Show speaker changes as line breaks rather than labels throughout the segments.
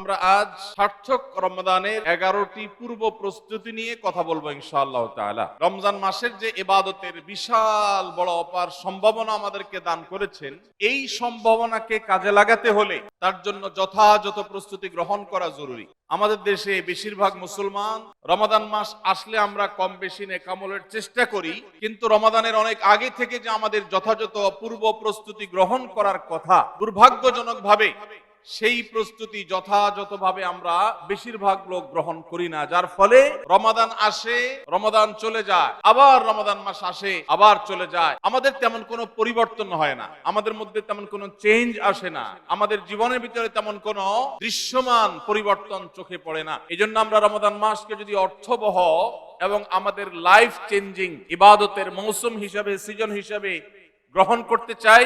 আমরা আজ সার্থক রমজানের 11টি পূর্ব প্রস্তুতি নিয়ে কথা বলবো ইনশাআল্লাহ তাআলা। রমজান মাসের যে ইবাদতের বিশাল বড় অপার সম্ভাবনা আমাদেরকে দান করেছেন, এই সম্ভাবনাকে কাজে লাগাতে হলে তার জন্য যথাযথ প্রস্তুতি গ্রহণ করা জরুরি। আমাদের দেশে বেশিরভাগ মুসলমান রমাদান মাস আসলে আমরা কম বেশি নেক আমলের চেষ্টা করি, কিন্তু রমাদানের অনেক আগে থেকে যে আমাদের যথাযথ পূর্ব প্রস্তুতি গ্রহণ করার কথা, দুর্ভাগ্যজনকভাবে সেই প্রস্তুতি যথাযথভাবে আমরা বেশিরভাগ লোক গ্রহণ করি না, যার ফলে রমাদান আসে, রমাদান চলে যায়, আবার রমাদান মাস আসে, আবার চলে যায়। আমাদের তেমন কোনো পরিবর্তন হয় না, আমাদের মধ্যে তেমন কোনো চেঞ্জ আসে না, আমাদের জীবনের ভিতরে তেমন কোনো দৃশ্যমান পরিবর্তন চোখে পড়ে না। এই জন্য আমরা রমাদান মাসকে যদি অর্থবহ এবং আমাদের লাইফ চেঞ্জিং ইবাদতের মৌসুম হিসাবে, সিজন হিসাবে গ্রহণ করতে চাই,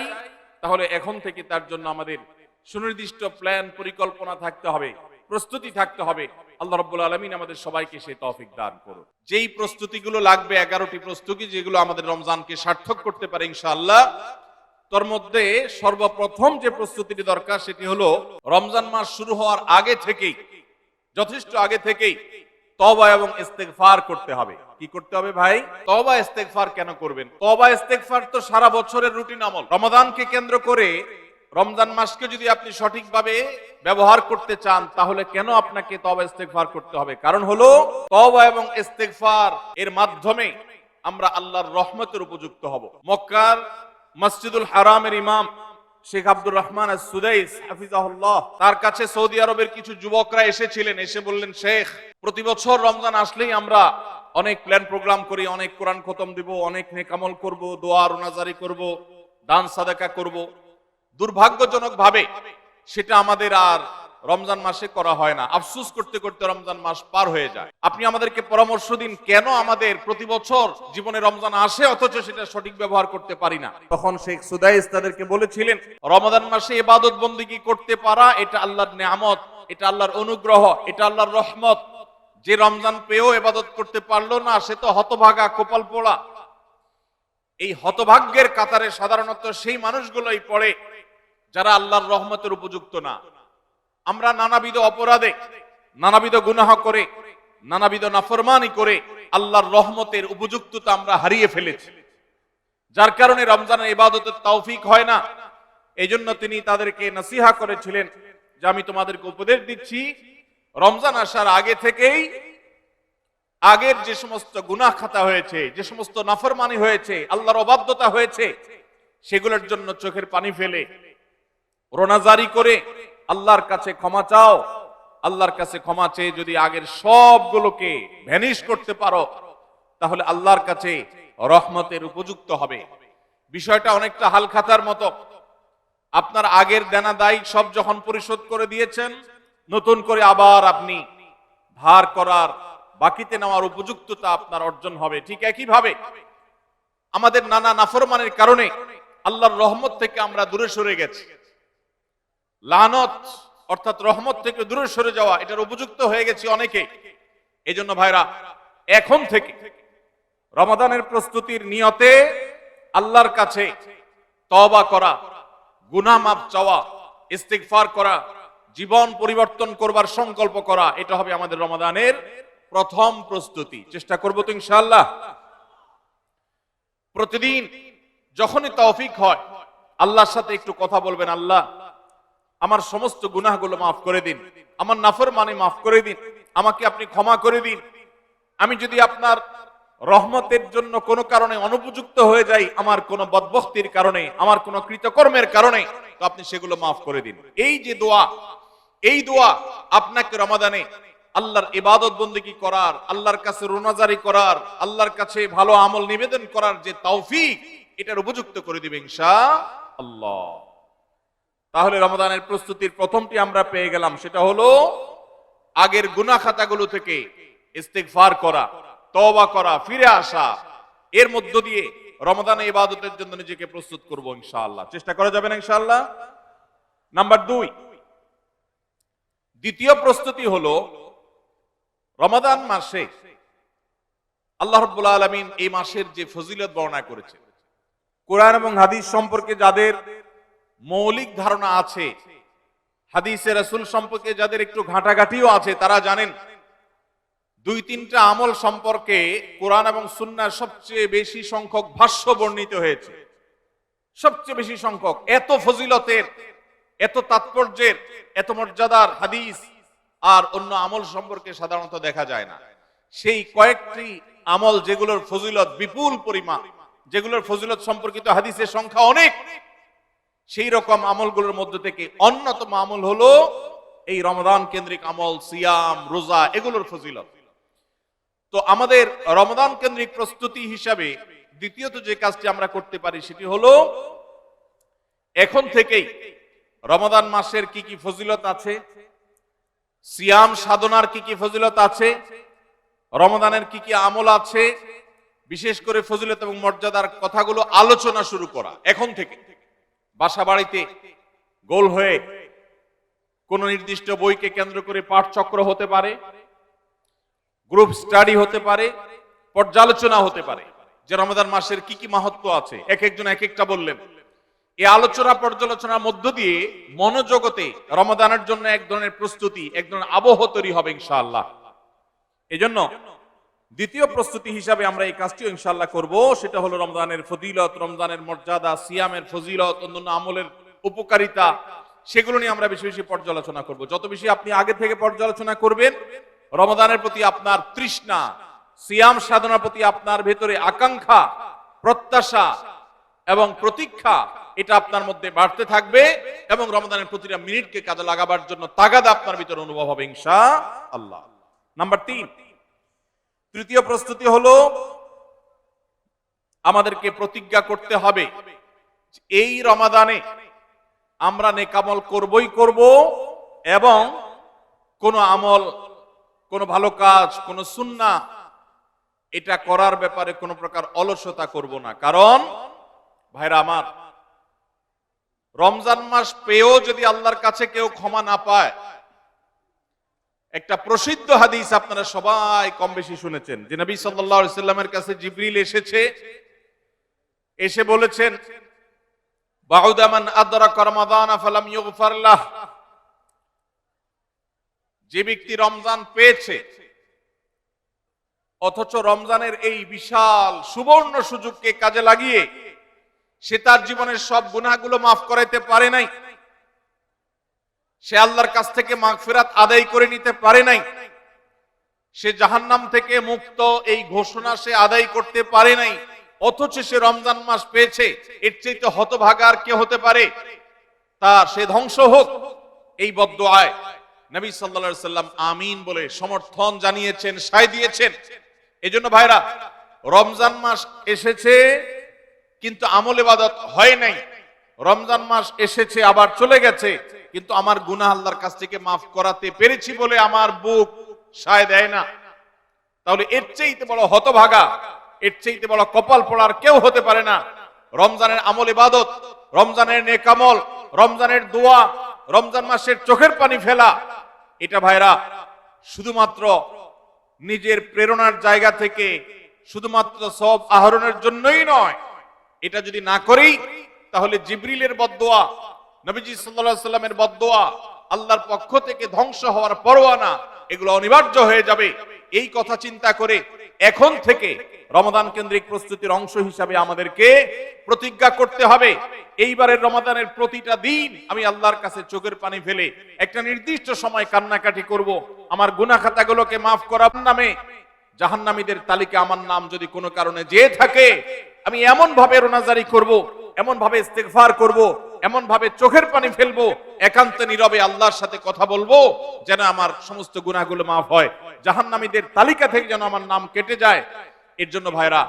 তাহলে এখন থেকে তার জন্য আমাদের সুনির্দিষ্ট প্ল্যান, পরিকল্পনা থাকতে হবে, প্রস্তুতি থাকতে হবে। আল্লাহ রাব্বুল আলামিন আমাদের সবাইকে সেই তৌফিক দান করুন। যেই প্রস্তুতিগুলো লাগবে, 11টি প্রস্তুতি, যেগুলো আমাদের রমজানকে সার্থক করতে পারে ইনশাআল্লাহ, তার মধ্যে সর্বপ্রথম যে প্রস্তুতিটি দরকার সেটি হলো রমজান মাস শুরু হওয়ার আগে থেকেই, যথেষ্ট আগে থেকেই তওবা এবং ইস্তেগফার করতে হবে। কি করতে হবে ভাই? তওবা ইস্তেগফার কেন করবেন? তওবা ইস্তেগফার তো সারা বছরের রুটিন আমল। রমাদানকে কেন্দ্র করে রমজান মাসকে যদি আপনি সঠিকভাবে ব্যবহার করতে চান, তাহলে কেন আপনাকে তওবা ইস্তেগফার করতে হবে? কারণ হলো তওবা এবং ইস্তেগফার এর মাধ্যমে আমরা আল্লাহর রহমতের উপযুক্ত হব। মক্কার মসজিদুল হারামের ইমাম শেখ আব্দুর রহমান আস-সুদাইস হাফিজাহুল্লাহ, তার কাছে সৌদি আরবের কিছু যুবকরা এসেছিলেন। এসে বললেন, শেখ, প্রতি বছর রমজান আসলেই আমরা অনেক প্ল্যান প্রোগ্রাম করি, অনেক কোরআন খতম দিব, অনেক নেক আমল করব, দোয়া রোনাজারি করব, দান সাদাকা করব। দুর্ভাগ্যজনক ভাবে সেটা আমাদের আর রমজান মাসে করা হয় না। আফসোস করতে করতে রমজান মাস পার হয়ে যায়। আপনি আমাদেরকে পরামর্শ দিন, কেন আমাদের প্রতি বছর জীবনে রমজান আসে অথচ সেটা সঠিক ব্যবহার করতে পারি না? তখন শেখ সুদাইস তাদেরকে বলেছিলেন, রমাদান মাসে ইবাদত বন্দেগী করতে পারা এটা আল্লাহর নেয়ামত, এটা আল্লাহর অনুগ্রহ, এটা আল্লাহর রহমত। যে রমজান পেয়েও ইবাদত করতে পারলো না, সে তো হতভাগা, কপাল পোড়া। এই হতভাগ্যের কাতারে সাধারণত সেই মানুষগুলোই পড়ে যারা আল্লাহর রহমতের উপযুক্ত না। আমরা নানাবিধ অপরাধে, নানাবিধ গুনাহ করে, নানাবিধ নাফরমানি করে আল্লাহর রহমতের উপযুক্ততা আমরা হারিয়ে ফেলেছি, যার কারণে রমজানের ইবাদতের তৌফিক হয় না। এই জন্য তিনি তাদেরকে নসিহা করেছিলেন যে আমি তোমাদেরকে উপদেশ দিচ্ছি, রমজান আসার আগে থেকেই আগের যে সমস্ত গুনাহ খাতা হয়েছে, যে সমস্ত নাফরমানি হয়েছে, আল্লাহর অবাধ্যতা হয়েছে, সেগুলোর জন্য চোখের পানি ফেলে রোনাজারি করে আল্লাহর কাছে ক্ষমা চাও। আল্লাহর কাছে ক্ষমা চেয়ে যদি আগের সবগুলোকে ভ্যানিশ করতে পারো, তাহলে আল্লাহর কাছে রহমতের উপযুক্ত হবে। বিষয়টা অনেকটা হালখাতার মতো। আপনার আগের দেনা দায় সব যখন পরিশোধ করে দিয়েছেন, নতুন করে আবার আপনি ধার করার, বাকিতে নেওয়ার উপযুক্ততা আপনার অর্জন হবে। ঠিক একইভাবে আমাদের নানা নাফরমানের কারণে আল্লাহর রহমত থেকে আমরা দূরে সরে গেছি। লানত অর্থাৎ রহমত থেকে দূরে সরে যাওয়া, এটার উপযুক্ত হয়ে গেছি অনেকে। এই জন্য ভাইরা, এখন থেকে রমাদানের প্রস্তুতির নিয়তে আল্লাহর কাছে তওবা করা, গুনাহ মাফ চাওয়া, ইস্তিগফার করা, জীবন পরিবর্তন করবার সংকল্প করা, এটা হবে আমাদের রমাদানের প্রথম প্রস্তুতি। চেষ্টা করব তো ইনশাআল্লাহ। প্রতিদিন যখনই তৌফিক হয় আল্লাহর সাথে একটু কথা বলবেন, আল্লাহ আমার সমস্ত গুনাহগুলো মাফ করে দিন, আমার নাফরমানি মাফ করে দিন, আমাকে আপনি ক্ষমা করে দিন। আমি যদি আপনার রহমতের জন্য কোনো কারণে অনুপযুক্ত হয়ে যাই, আমার কোনো বদবখতির কারণে, আমার কোনো কৃতকর্মের কারণে, তো আপনি সেগুলো মাফ করে দিন। এই যে দোয়া, এই দোয়া আপনাকে রমাদানে আল্লাহর ইবাদত বন্দেগী করার, আল্লাহর কাছে রোনাজারি করার, আল্লাহর কাছে ভালো আমল নিবেদন করার যে তৌফিক, এটার উপযুক্ত করে দিবে ইনশাআল্লাহ। তাহলে রমাদানের প্রস্তুতির প্রথমটি আমরা পেয়ে গেলাম, সেটা হলো আগের গুনাহ খাতাগুলো থেকে ইস্তিগফার করা, তওবা করা, ফিরে আসা। এর মধ্য দিয়ে রমাদানে ইবাদতের জন্য নিজেকে প্রস্তুত করব ইনশাআল্লাহ। চেষ্টা করা যাবে না ইনশাআল্লাহ? নাম্বার 2, দ্বিতীয় প্রস্তুতি হলো রমাদান মাসে আল্লাহ রাব্বুল আলামিন এই মাসের যে ফজিলত বর্ণনা করেছে, কোরআন এবং হাদিস সম্পর্কে যাদের মৌলিক ধারণা আছে, হাদিসে রাসূল সম্পর্কে যাদের একটু ঘাটাঘাটিও আছে তারা জানেন দুই তিনটা আমল সম্পর্কে কোরআন এবং সুন্নাহর সবচেয়ে বেশি সংখ্যক ভাষ্য বর্ণিত হয়েছে। সবচেয়ে বেশি সংখ্যক, এত ফজিলতের, এত তাৎপর্যের, এত মর্যাদার হাদিস আর অন্য আমল সম্পর্কে সাধারণত দেখা যায় না। সেই কয়েকটি আমল যেগুলোর ফজিলত বিপুল পরিমাণ, যেগুলোর ফজিলত সম্পর্কিত হাদিসের সংখ্যা অনেক, সেই রকম আমলগুলোর মধ্যে থেকে অন্যতম আমল হলো এই রমজান কেন্দ্রিক আমল, সিয়াম, রোজা, এগুলোর ফজিলত। তো আমাদের রমজান কেন্দ্রিক প্রস্তুতি হিসাবে দ্বিতীয়ত যে কাজটি আমরা করতে পারি সেটি হলো এখন থেকেই রমজান মাসের কি কি ফজিলত আছে, সিয়াম সাধনার কি কি ফজিলত আছে, রমজানের কি কি আমল আছে, বিশেষ করে ফজিলত এবং মর্যাদার কথাগুলো আলোচনা শুরু করা এখন থেকে। বাসা বাড়িতে গোল হয়ে কোন নির্দিষ্ট বইকে কেন্দ্র করে পাঠ চক্র হতে পারে, গ্রুপ স্টাডি হতে পারে, পর্যালোচনা হতে পারে যে রমজান মাসের কি কি মাহাত্ম্য আছে, এক একজন এক একটা বললেন। এই আলোচনা পর্যালোচনার মধ্য দিয়ে মনোজগতে রমজানের জন্য এক ধরনের প্রস্তুতি, এক ধরনের আবহ তৈরি হবে ইনশাআল্লাহ। এজন্য দ্বিতীয় প্রস্তুতি হিসাবে আমরা এই কাজটিও ইনশাআল্লাহ করব, সেটা হলো রমজানের ফজিলত, রমজানের মর্যাদা, সিয়ামের ফজিলত, অন্যান্য আমলের উপকারিতা, সেগুলো নিয়ে আমরা বেশি বেশি পর্যালোচনা করব। যত বেশি আপনি আগে থেকে পর্যালোচনা করবেন, রমজানের প্রতি আপনার তৃষ্ণা, সিয়াম সাধনার প্রতি আপনার ভেতরে আকাঙ্ক্ষা, প্রত্যাশা এবং প্রতীক্ষা, এটা আপনার মধ্যে বাড়তে থাকবে এবং রমজানের প্রতিটা মিনিটকে কাজে লাগাবার জন্য তাগাদা আপনার ভিতরে অনুভব হবে ইনশাআল্লাহ। নাম্বার 3, তৃতীয় প্রস্তুতি হলো আমাদেরকে প্রতিজ্ঞা করতে হবে এই রমাদানে আমরা নেকামল করবই করব এবং কোন আমল, কোন ভালো কাজ, কোন সুন্নাহ এটা করার ব্যাপারে কোন প্রকার অলসতা করব না। কারণ ভাইরা আমার, রমজান মাস পেয়েও যদি আল্লাহর কাছে কেউ ক্ষমা না পায়, একটা প্রসিদ্ধ হাদিস আপনারা সবাই কম বেশি শুনেছেন যে নবী সাল্লাল্লাহু আলাইহি সাল্লামের কাছে জিবরিল এসে বলেছেন, বাউদা মান আদরাকা রমাদান ফালাম ইউগফার লাহ, যে ব্যক্তি রমজান পেয়েছে অথচ রমজানের এই বিশাল সুবর্ণ সুযোগকে কাজে লাগিয়ে সে তার জীবনের সব গুনাহগুলো মাফ করাইতে পারে নাই, সে আল্লাহর কাছ থেকে মাগফিরাত আদায় করে নিতে পারে নাই, সে জাহান্নাম থেকে মুক্ত এই ঘোষণা সে আদায় করতে পারে নাই, অথচ সে রমজান মাস পেয়েছে, এর চাইতে হতভাগা আর কে হতে পারে? তার সে ধ্বংস হোক, এই বদদুআয় নবী সাল্লাল্লাহু আলাইহি সাল্লাম আমিন বলে সমর্থন জানিয়েছেন, সায় দিয়েছেন। এজন্য ভাইরা, রমজান মাস এসেছে কিন্তু আমল ইবাদত হয় নাই, রমজান মাস এসেছে আবার চলে গেছে কিন্তু আমার গুনাহ আল্লাহর কাছ থেকে মাফ করাতে পেরেছি বলে আমার বুক সায় দেয় না, তাহলে এর চাইতে বড় হতভাগা, এর চাইতে বড় কপাল পড়ার কেউ হতে পারে না। রমজানের আমল ইবাদত, রমজানের নেক আমল, রমজানের দোয়া, রমজান মাসের চোখের পানি ফেলা, এটা ভাইরা শুধুমাত্র নিজের প্রেরণার জায়গা থেকে শুধুমাত্র সওয়াব আহরণের জন্যই নয়। এটা যদি না করি তাহলে জিবরিলের বদদুআ, নবীজি সাল্লাল্লাহু আলাইহি সাল্লামের বদদুআ, আল্লাহর পক্ষ থেকে ধ্বংস হওয়ার পরোয়ানা, এগুলো অনিবার্য হয়ে যাবে। এই কথা চিন্তা করে এখন থেকে রমাদান কেন্দ্রিক প্রস্তুতির অংশ হিসাবে আমাদেরকে প্রতিজ্ঞা করতে হবে, এইবারের রমাদানের প্রতিটা দিন আমি আল্লাহর কাছে চোখের পানি ফেলে একটা নির্দিষ্ট সময় কান্নাকাটি করব, আমার গুনাহ খাতাগুলোকে মাফ করার নামে জাহান্নামীদের তালিকা আমার নাম যদি কোনো কারণে যেয়ে থাকে, আমি এমন ভাবে রোনাজারি করব, এমন ভাবে ইস্তেগফার করব, এমন ভাবে চোখের পানি ফেলবো, একান্ত নীরবে আল্লাহর সাথে কথা বলবো যেন আমার সমস্ত গুনাহগুলো মাফ হয়, জাহান্নামীদের তালিকা থেকে যেন আমার নাম কেটে যায়। এর জন্য ভাইরা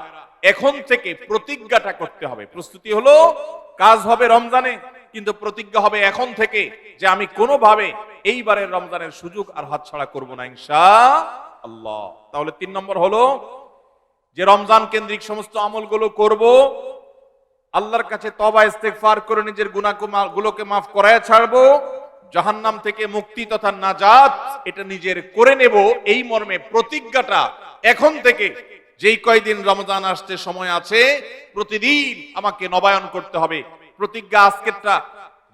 এখন থেকে প্রতিজ্ঞাটা করতে হবে। প্রস্তুতি হলো কাজ হবে রমজানে, কিন্তু প্রতিজ্ঞা হবে এখন থেকে যে আমি কোনোভাবে এইবারের রমজানের সুযোগ আর হাতছাড়া করব না ইনশাআল্লাহ। তাহলে 3 নম্বর হলো যে রমজান কেন্দ্রিক সমস্ত আমলগুলো করব, আল্লাহর কাছে তওবা ইস্তেগফার করে নিজের গুনাহগুলোকে মাফ করায় ছাড়বো, জাহান্নাম থেকে মুক্তি তথা নাজাত এটা নিজের করে নেব, এই মর্মে প্রতিজ্ঞাটা এখন থেকে যেই কয়দিন রমজান আসতে সময় আছে প্রতিদিন আমাকে নবায়ন করতে হবে। প্রতিজ্ঞা আজকেরটা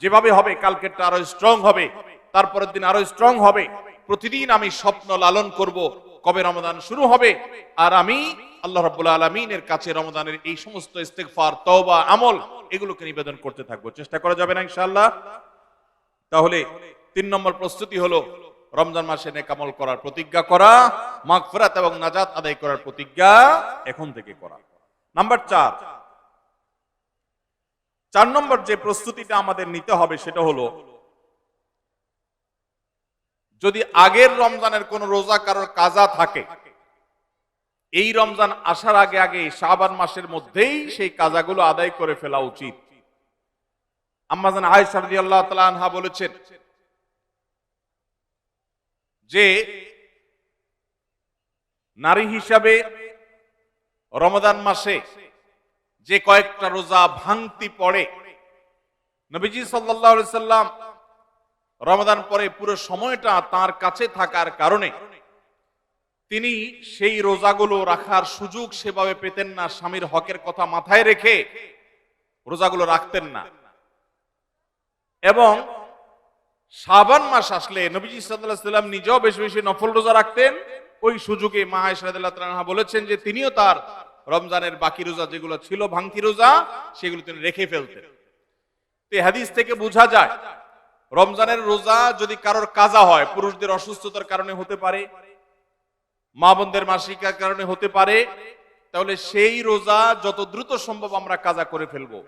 যেভাবে হবে কালকেরটা আরো স্ট্রং হবে, তারপরের দিন আরো স্ট্রং হবে। প্রতিদিন আমি স্বপ্ন লালন করব কবে রমাদান শুরু হবে, আর আমি আল্লাহ রাব্বুল আলামিনের কাছে রমাদানের এই সমস্ত ইস্তিগফার, তওবা, আমল এগুলোকে নিবেদন করতে থাকবো। চেষ্টা করা যাবে না ইনশাআল্লাহ? তাহলে 3 নম্বর প্রস্তুতি হলো রমজান মাসে নেক আমল করার প্রতিজ্ঞা করা, মাগফিরাত এবং নাজাত আদায় করার প্রতিজ্ঞা এখন থেকে করা। নাম্বার 4 নম্বর যে প্রস্তুতিটা আমাদের নিতে হবে সেটা হলো, যদি আগের রমজানের কোন রোজা কারোর কাজা থাকে, এই রমজান আসার আগে আগে শাবান মাসের মধ্যেই সেই কাজাগুলো আদায় করে ফেলা উচিত। আম্মা জান আয়েশা রাদিয়াল্লাহু তাআলা আনহা বলেছেন যে নারী হিসাবে রমাদান মাসে যে কয়েকটা রোজা ভাঙতি পড়ে, নবীজি সাল্লাল্লাহু আলাইহি সাল্লাম রমাদান পরে পুরো সময়টা তার কাছে থাকার কারণে তিনি সেই রোজাগুলো রাখার সুযোগ সেভাবে পেতেন না। স্বামীর হকের কথা মাথায় রেখে রোজাগুলো রাখতেন না। এবং শাবান মাস আসলে নবীজি সাল্লাল্লাহু আলাইহি সাল্লাম নিজেও বেশি বেশি নফল রোজা রাখতেন। ওই সুযোগে মা আয়েশা রাদিয়াল্লাহু তাআলা আনহা বলেছেন যে তিনিও তার রমজানের বাকি রোজা যেগুলো ছিল ভাঙতি রোজা, সেগুলো তিনি রেখে ফেলতেন। এই হাদিস থেকে বোঝা যায় রমজানের রোজা যদি কারোর কাজা হয়, পুরুষদের অসুস্থতার কারণে হতে পারে, মা বোনদের মাসিকার কারণে হতে পারে, তাহলে সেই রোজা যত দ্রুত সম্ভব আমরা কাজা করে ফেলবো।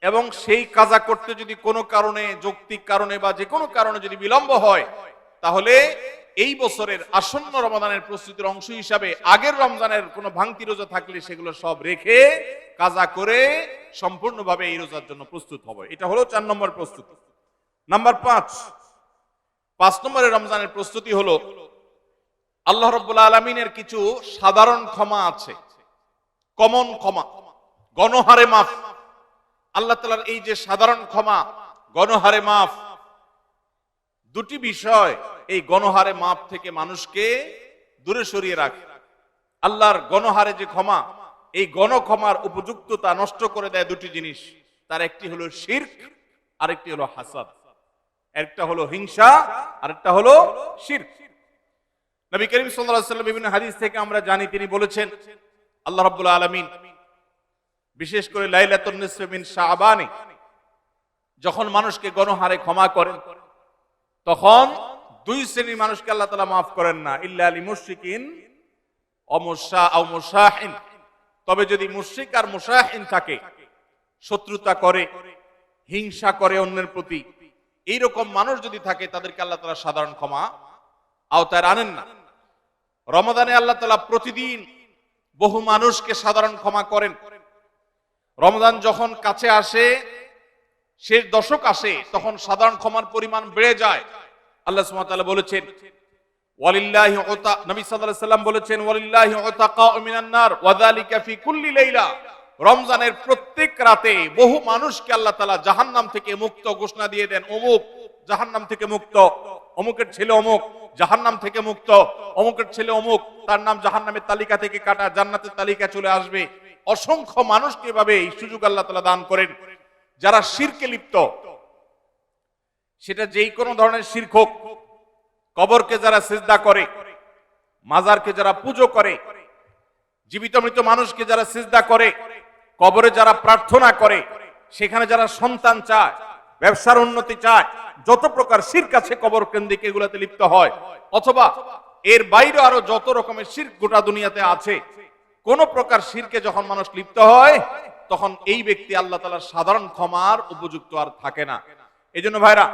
এবং সেই কাজা করতে যদি কোনো কারণে, যৌক্তিক কারণে বা যে কোনো কারণে যদি বিলম্ব হয়, তাহলে এই বছরের আসন্ন রমাদানের প্রস্তুতির অংশ হিসাবে আগের রমজানের কোনো ভাঙতি রোজা থাকলে সেগুলো সব রেখে কাজা করে সম্পূর্ণভাবে এই রোজার জন্য প্রস্তুত হবে। এটা হলো 4 নম্বর প্রস্তুতি। নাম্বার 5 নম্বরের রমজানের প্রস্তুতি হলো, আল্লাহ রাব্বুল আলামিনের কিছু সাধারণ ক্ষমা আছে, কমন ক্ষমা, গণহারে মাফ। আল্লাহ তাআলার এই যে সাধারণ ক্ষমা, গণহারে মাফ, দুটি বিষয় এই গণহারে মাফ থেকে মানুষকে দূরে সরিয়ে রাখে। আল্লাহর গণহারে যে ক্ষমা, এই গণক্ষমার উপযুক্ততা নষ্ট করে দেয় দুটি জিনিস। তার একটি হলো শিরক, আরেকটি হলো হাসাদ। একটা হলো হিংসা, আরেকটা হলো শিরক। নবী করিম সাল্লাল্লাহু আলাইহি ওয়াসাল্লাম বিভিন্ন হাদিস থেকে আমরা জানি, তিনি বলেছেন আল্লাহ রাব্বুল আলামিন বিশেষ করে লাইলাতুন নিসফি মিন শাবানে যখন মানুষকে গণহারে ক্ষমা করেন, তখন 2 শ্রেণীর মানুষকে আল্লাহ তাআলা মাফ করেন না, ইল্লা লিল মুশরিকিন আও মুশাহিন। তবে যদি মুশরিক আর মুশাহিন থাকে, শত্রুতা করে, হিংসা করে অন্যের প্রতি, এইরকম মানুষ যদি থাকে, তাদেরকে আল্লাহ তাআলা সাধারণ ক্ষমা আওতায় আনেন না। রমাদানে আল্লাহ তাআলা প্রতিদিন বহু মানুষকে সাধারণ ক্ষমা করেন। রমজান যখন কাছে আসে, শেষ দশক আসে, তখন সাধারণ ক্ষমার পরিমাণ বেড়ে যায়। আল্লাহ সুবহানাহু ওয়া তাআলা বলেছেন ওয়ালিল্লাহি উতা, নবী সাল্লাল্লাহু আলাইহি সাল্লাম বলেছেন ওয়ালিল্লাহি উতাকাউ মিনান নার ওয়া যালিকা ফি কুল্লি লাইলা। রমজানের প্রত্যেক রাতে বহু মানুষকে আল্লাহ তাআলা জাহান্নাম থেকে মুক্ত ঘোষণা দিয়ে দেন। অমুক জাহান্নাম থেকে মুক্ত, অমুকের ছেলে অমুক জাহান্নাম থেকে মুক্ত, অমুকের ছেলে অমুক, তার নাম জাহান্নামের তালিকা থেকে কাটা, জান্নাতের তালিকা চলে আসবে। অসংখ্য মানুষকে এভাবে এই সুযোগ আল্লাহ তাআলা দান করেন। যারা শিরকে লিপ্ত, সেটা যেই কোনো ধরনের শিরক হোক, কবরকে যারা সিজদা করে, মাজারকে যারা পূজা করে, জীবিত মৃত মানুষকে যারা সিজদা করে, কবরে যারা প্রার্থনা করে, সেখানে যারা সন্তান চায়, ব্যবসার উন্নতি চায়, যত প্রকার শিরক আছে কবর কেন্দ্রিক, এগুলাতে লিপ্ত হয়, অথবা এর বাইরে আরো যত রকমের শিরক গোটা দুনিয়াতে আছে, কোন প্রকার শিরকে যখন মানুষ লিপ্ত হয়, তখন এই ব্যক্তি আল্লাহ তাআলার সাধারণ ক্ষমার উপযুক্ত আর থাকে না। এজন্য ভাইরা,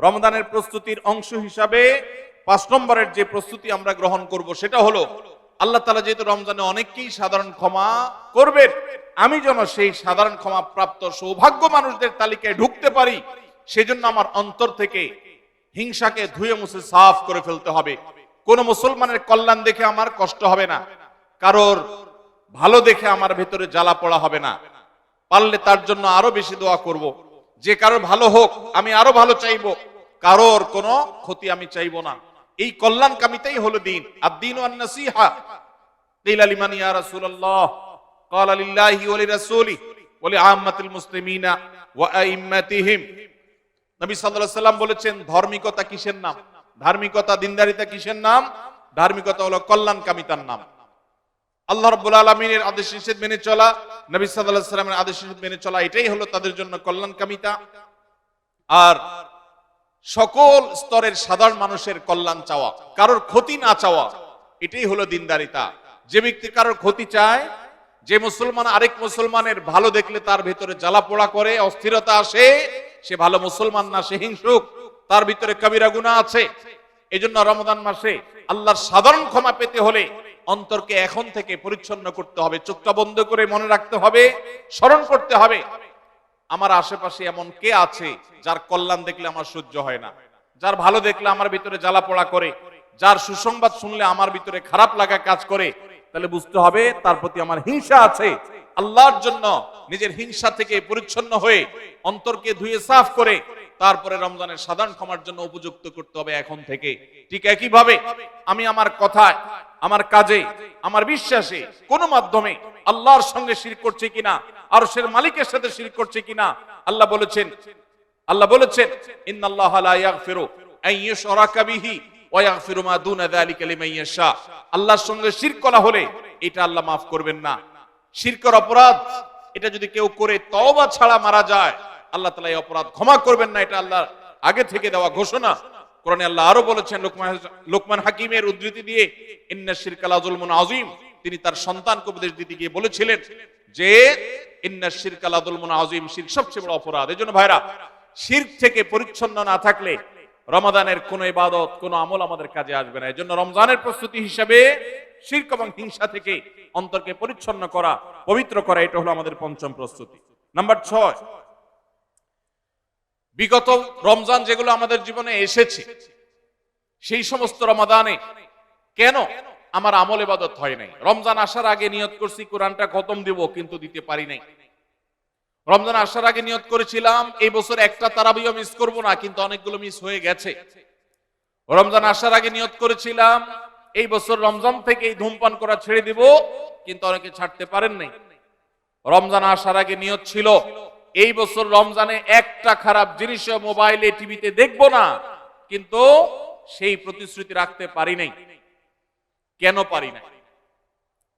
রমজানের প্রস্তুতির অংশ হিসাবে 5 নম্বরের যে প্রস্তুতি আমরা গ্রহণ করব, সেটা হলো আল্লাহ তাআলা যেহেতু রমজানে অনেককেই সাধারণ ক্ষমা করবেন, আমি যেন সেই সাধারণ ক্ষমা প্রাপ্ত সৌভাগ্য মানুষদের তালিকায় ঢুকতে পারি, সেজন্য আমার অন্তর থেকে হিংসাকে ধুয়ে মুছে সাফ করে ফেলতে হবে। কোন মুসলমানের কল্যাণ দেখে আমার কষ্ট হবে না, কারোর ভালো দেখে আমার ভেতরে জ্বালা পড়া হবে না। পারলে তার জন্য আরো বেশি দোয়া করব, যে কারোর ভালো হোক আমি আরো ভালো চাইবো, কারোর কোনো ক্ষতি আমি চাইবো না। এই কল্যাণকামিতাই হলো দিন। আদ-দীনু আন-নাসীহা। কিলা লিমান ইয়া রাসূলুল্লাহ? ক্বালা লিল্লাহি ওয়া লিরাসূলিহি ওয়া লিআম্মাতিল মুসলিমিনা ওয়া আইম্মাতিহিম। নবী সাল্লাল্লাহু আলাইহি সাল্লাম বলেছেন, ধার্মিকতা কিসের নাম? ধার্মিকতা, দিনদারিতা কিসের নাম? ধার্মিকতা হলো কল্যাণকামিতার নাম। আল্লাহ রাব্বুল আলামিনের আদেশ নিষেধ মেনে চলা, নবী সাল্লাল্লাহু আলাইহি সাল্লামের আদেশ নিষেধ মেনে চলা, এটাই হলো তাদের জন্য কল্যাণকামিতা। আর সকল স্তরের সাধারণ মানুষের কল্যাণ চাওয়া, কারোর ক্ষতি না চাওয়া, এটাই হলো দিনদারিতা। যে ব্যক্তি কারোর ক্ষতি চায়, যে মুসলমান আরেক মুসলমানের ভালো দেখলে তার ভিতরে জ্বালা পোড়া করে, অস্থিরতা আসে, সে ভালো মুসলমান না, সে হিংসুক, তার ভিতরে কবিরা গুনাহ আছে। এজন্য রমজান মাসে আল্লাহর সাধারণ ক্ষমা পেতে হলে অন্তরকে এখন থেকে পরিচ্ছন্ন করতে হবে, চোখটা বন্ধ করে মনে রাখতে হবে, স্মরণ করতে হবে, আমার আশেপাশে এমন কে আছে যার কল্যাণ দেখলে আমার সহ্য হয় না, যার ভালো দেখলে আমার ভিতরে জ্বালা পোড়া করে, যার সুসংবাদ শুনলে আমার ভিতরে খারাপ লাগা কাজ করে, তাহলে বুঝতে হবে তার প্রতি আমার হিংসা আছে। আল্লাহর জন্য নিজের হিংসা থেকে পরিচ্ছন্ন হয়ে অন্তরকে ধুয়ে সাফ করে তারপরে রমজানের সাধারণ ক্ষমার জন্য উপযুক্ত করতে হবে এখন থেকে। ঠিক একইভাবে আমি আমার কথায়, আমার কাজে, আমার বিশ্বাসে কোন মাধ্যমে আল্লাহর সঙ্গে শিরক করছে কিনা, আরশের মালিকের সাথে শিরক করছে কিনা, আল্লাহ বলেছেন ইন্নাল্লাহা লা ইয়াগফিরু আন ইউশরাকা বিহি ওয়া ইয়াগফিরু মা দুনা যালিকা লিমান ইয়াশা। আল্লাহর সঙ্গে শিরক করা হলে এটা আল্লাহ মাফ করবেন না। শিরকের অপরাধ, এটা যদি কেউ করে তওবা ছাড়া মারা যায়, আল্লাহ তাআলা এই অপরাধ ক্ষমা করবেন না, এটা আল্লাহর আগে থেকে দেওয়া ঘোষণা। কোরআনে আল্লাহ আরো বলেছেন, লোকমান হাকিমের উদ্ধৃতি দিয়ে, ইন্নাশ শিরকা লাযুলমুন আযীম, তিনি তার সন্তানকে উপদেশ দিতে গিয়ে বলেছিলেন যে ইন্নাশ শিরকা লাযুলমুন আযীম, শিরক সবচেয়ে বড় অপরাধ। এজন্য ভাইরা, শিরক থেকে পরিচ্ছন্ন না থাকলে রমাদানের কোন ইবাদত, কোন আমল আমাদের কাজে আসবে না। এজন্য রমজানের প্রস্তুতি হিসেবে শিরক এবং হিংসা থেকে অন্তরকে পরিচ্ছন্ন করা, পবিত্র করা, এটা হলো আমাদের পঞ্চম প্রস্তুতি। নাম্বার 6, বিগত রমজান যেগুলো আমাদের জীবনে এসেছে, সেই সমস্ত রমাদানে কেন আমার আমল ইবাদত হয় নাই? রমজান আসার আগে নিয়ত করছি কোরআনটা খতম দিব, কিন্তু দিতে পারি নাই। রমজান আসার আগে নিয়ত করেছিলাম এই বছর একটা তারাবিও মিস করব না, কিন্তু অনেকগুলো মিস হয়ে গেছে। রমজান আসার আগে নিয়ত করেছিলাম এই বছর রমজান থেকে ধূমপান করা ছেড়ে দিব, কিন্তু অনেকে ছাড়তে পারেন নাই। রমজান আসার আগে নিয়ত ছিল এই বছর রমজানে একটা খারাপ জিনিস মোবাইলে, টিভিতে দেখবো না, কিন্তু সেই প্রতিশ্রুতি রাখতে পারি নাই। কেন পারি না?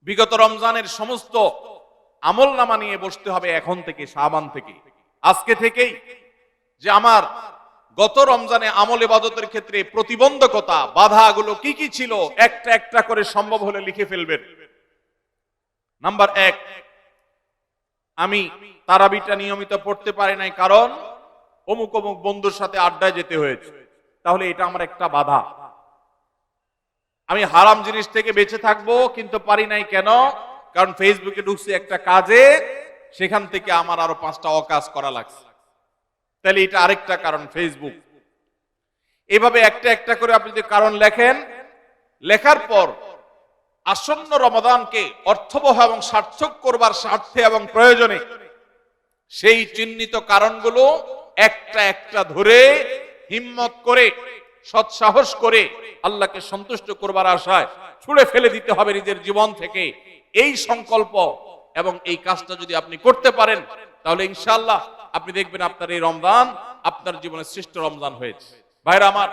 বিগত রমজানের সমস্ত আমল নামা নিয়ে বসতে হবে এখন থেকে, শাবান থেকে, আজকে থেকেই, যে আমার গত রমজানে আমল ইবাদতের ক্ষেত্রে প্রতিবন্ধকতা, বাধাগুলো কি কি ছিল, একটা একটা করে সম্ভব হলে লিখে ফেলবেন। নাম্বার 1, আমি তারাবিটা নিয়মিত পড়তে পারি নাই, কারণ অমুক অমুক বন্ধুর সাথে আড্ডায় যেতে হয়েছে, তাহলে এটা আমার একটা বাধা। আমি হারাম জিনিস থেকে বেঁচে থাকবো, কিন্তু পারি নাই, কেন? কারণ ফেসবুকে ঢুকছি একটা কাজে, সেখান থেকে আমার আরো 5টা অকাজ করা লাগছে, তাহলে এটা আরেকটা কারণ, ফেসবুক। এভাবে একটা একটা করে আপনি যদি কারণ লেখেন, লেখার পর আসন্ন রমাদানকে অর্থবহ এবং সার্থক করবার স্বার্থে এবং প্রয়োজনে সেই চিহ্নিত কারণগুলো একটা একটা ধরে হিম্মত করে, সৎসাহস করে আল্লাহকে সন্তুষ্ট করবার আশায় ছুঁড়ে ফেলে দিতে হবে নিজের জীবন থেকে। এই সংকল্প এবং এই কাজটা যদি আপনি করতে পারেন, তাহলে ইনশাআল্লাহ আপনি দেখবেন আপনার এই রমজান আপনার জীবনের শ্রেষ্ঠ রমজান হয়েছে। ভাইরা আমার,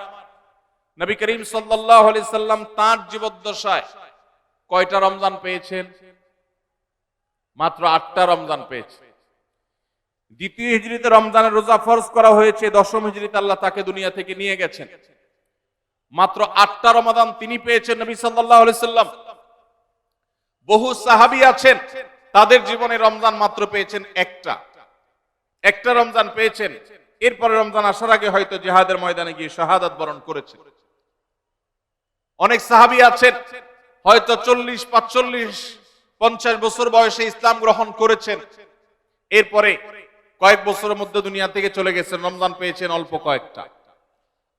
নবী করিম সাল্লাল্লাহু আলাইহি সাল্লাম তাঁর জীবদ্দশায় কয়টা রমজান পেয়েছেন? মাত্র 8টা রমজান পেয়েছেন। দ্বিতীয় হিজরিতে রমজানের রোজা ফরজ করা হয়েছে, দশম হিজরিতে আল্লাহ তাকে দুনিয়া থেকে নিয়ে গেছেন। মাত্র 8টা রমাদান তিনি পেয়েছেন নবী সাল্লাল্লাহু আলাইহি সাল্লাম। বহু সাহাবী আছেন, তাদের জীবনে রমজান মাত্র পেয়েছেন একটা রমজান পেয়েছেন। এরপরে রমজান আসার আগে হয়তো জিহাদের ময়দানে গিয়ে শাহাদাত বরণ করেছেন। অনেক সাহাবী আছেন হয়তো 40, 45, 50 বছর বয়সে ইসলাম গ্রহণ করেছেন, এরপরে কয়েক বছরের মধ্যে দুনিয়া থেকে চলে গেছেন, রমজান পেয়েছেন অল্প কয়েকটা।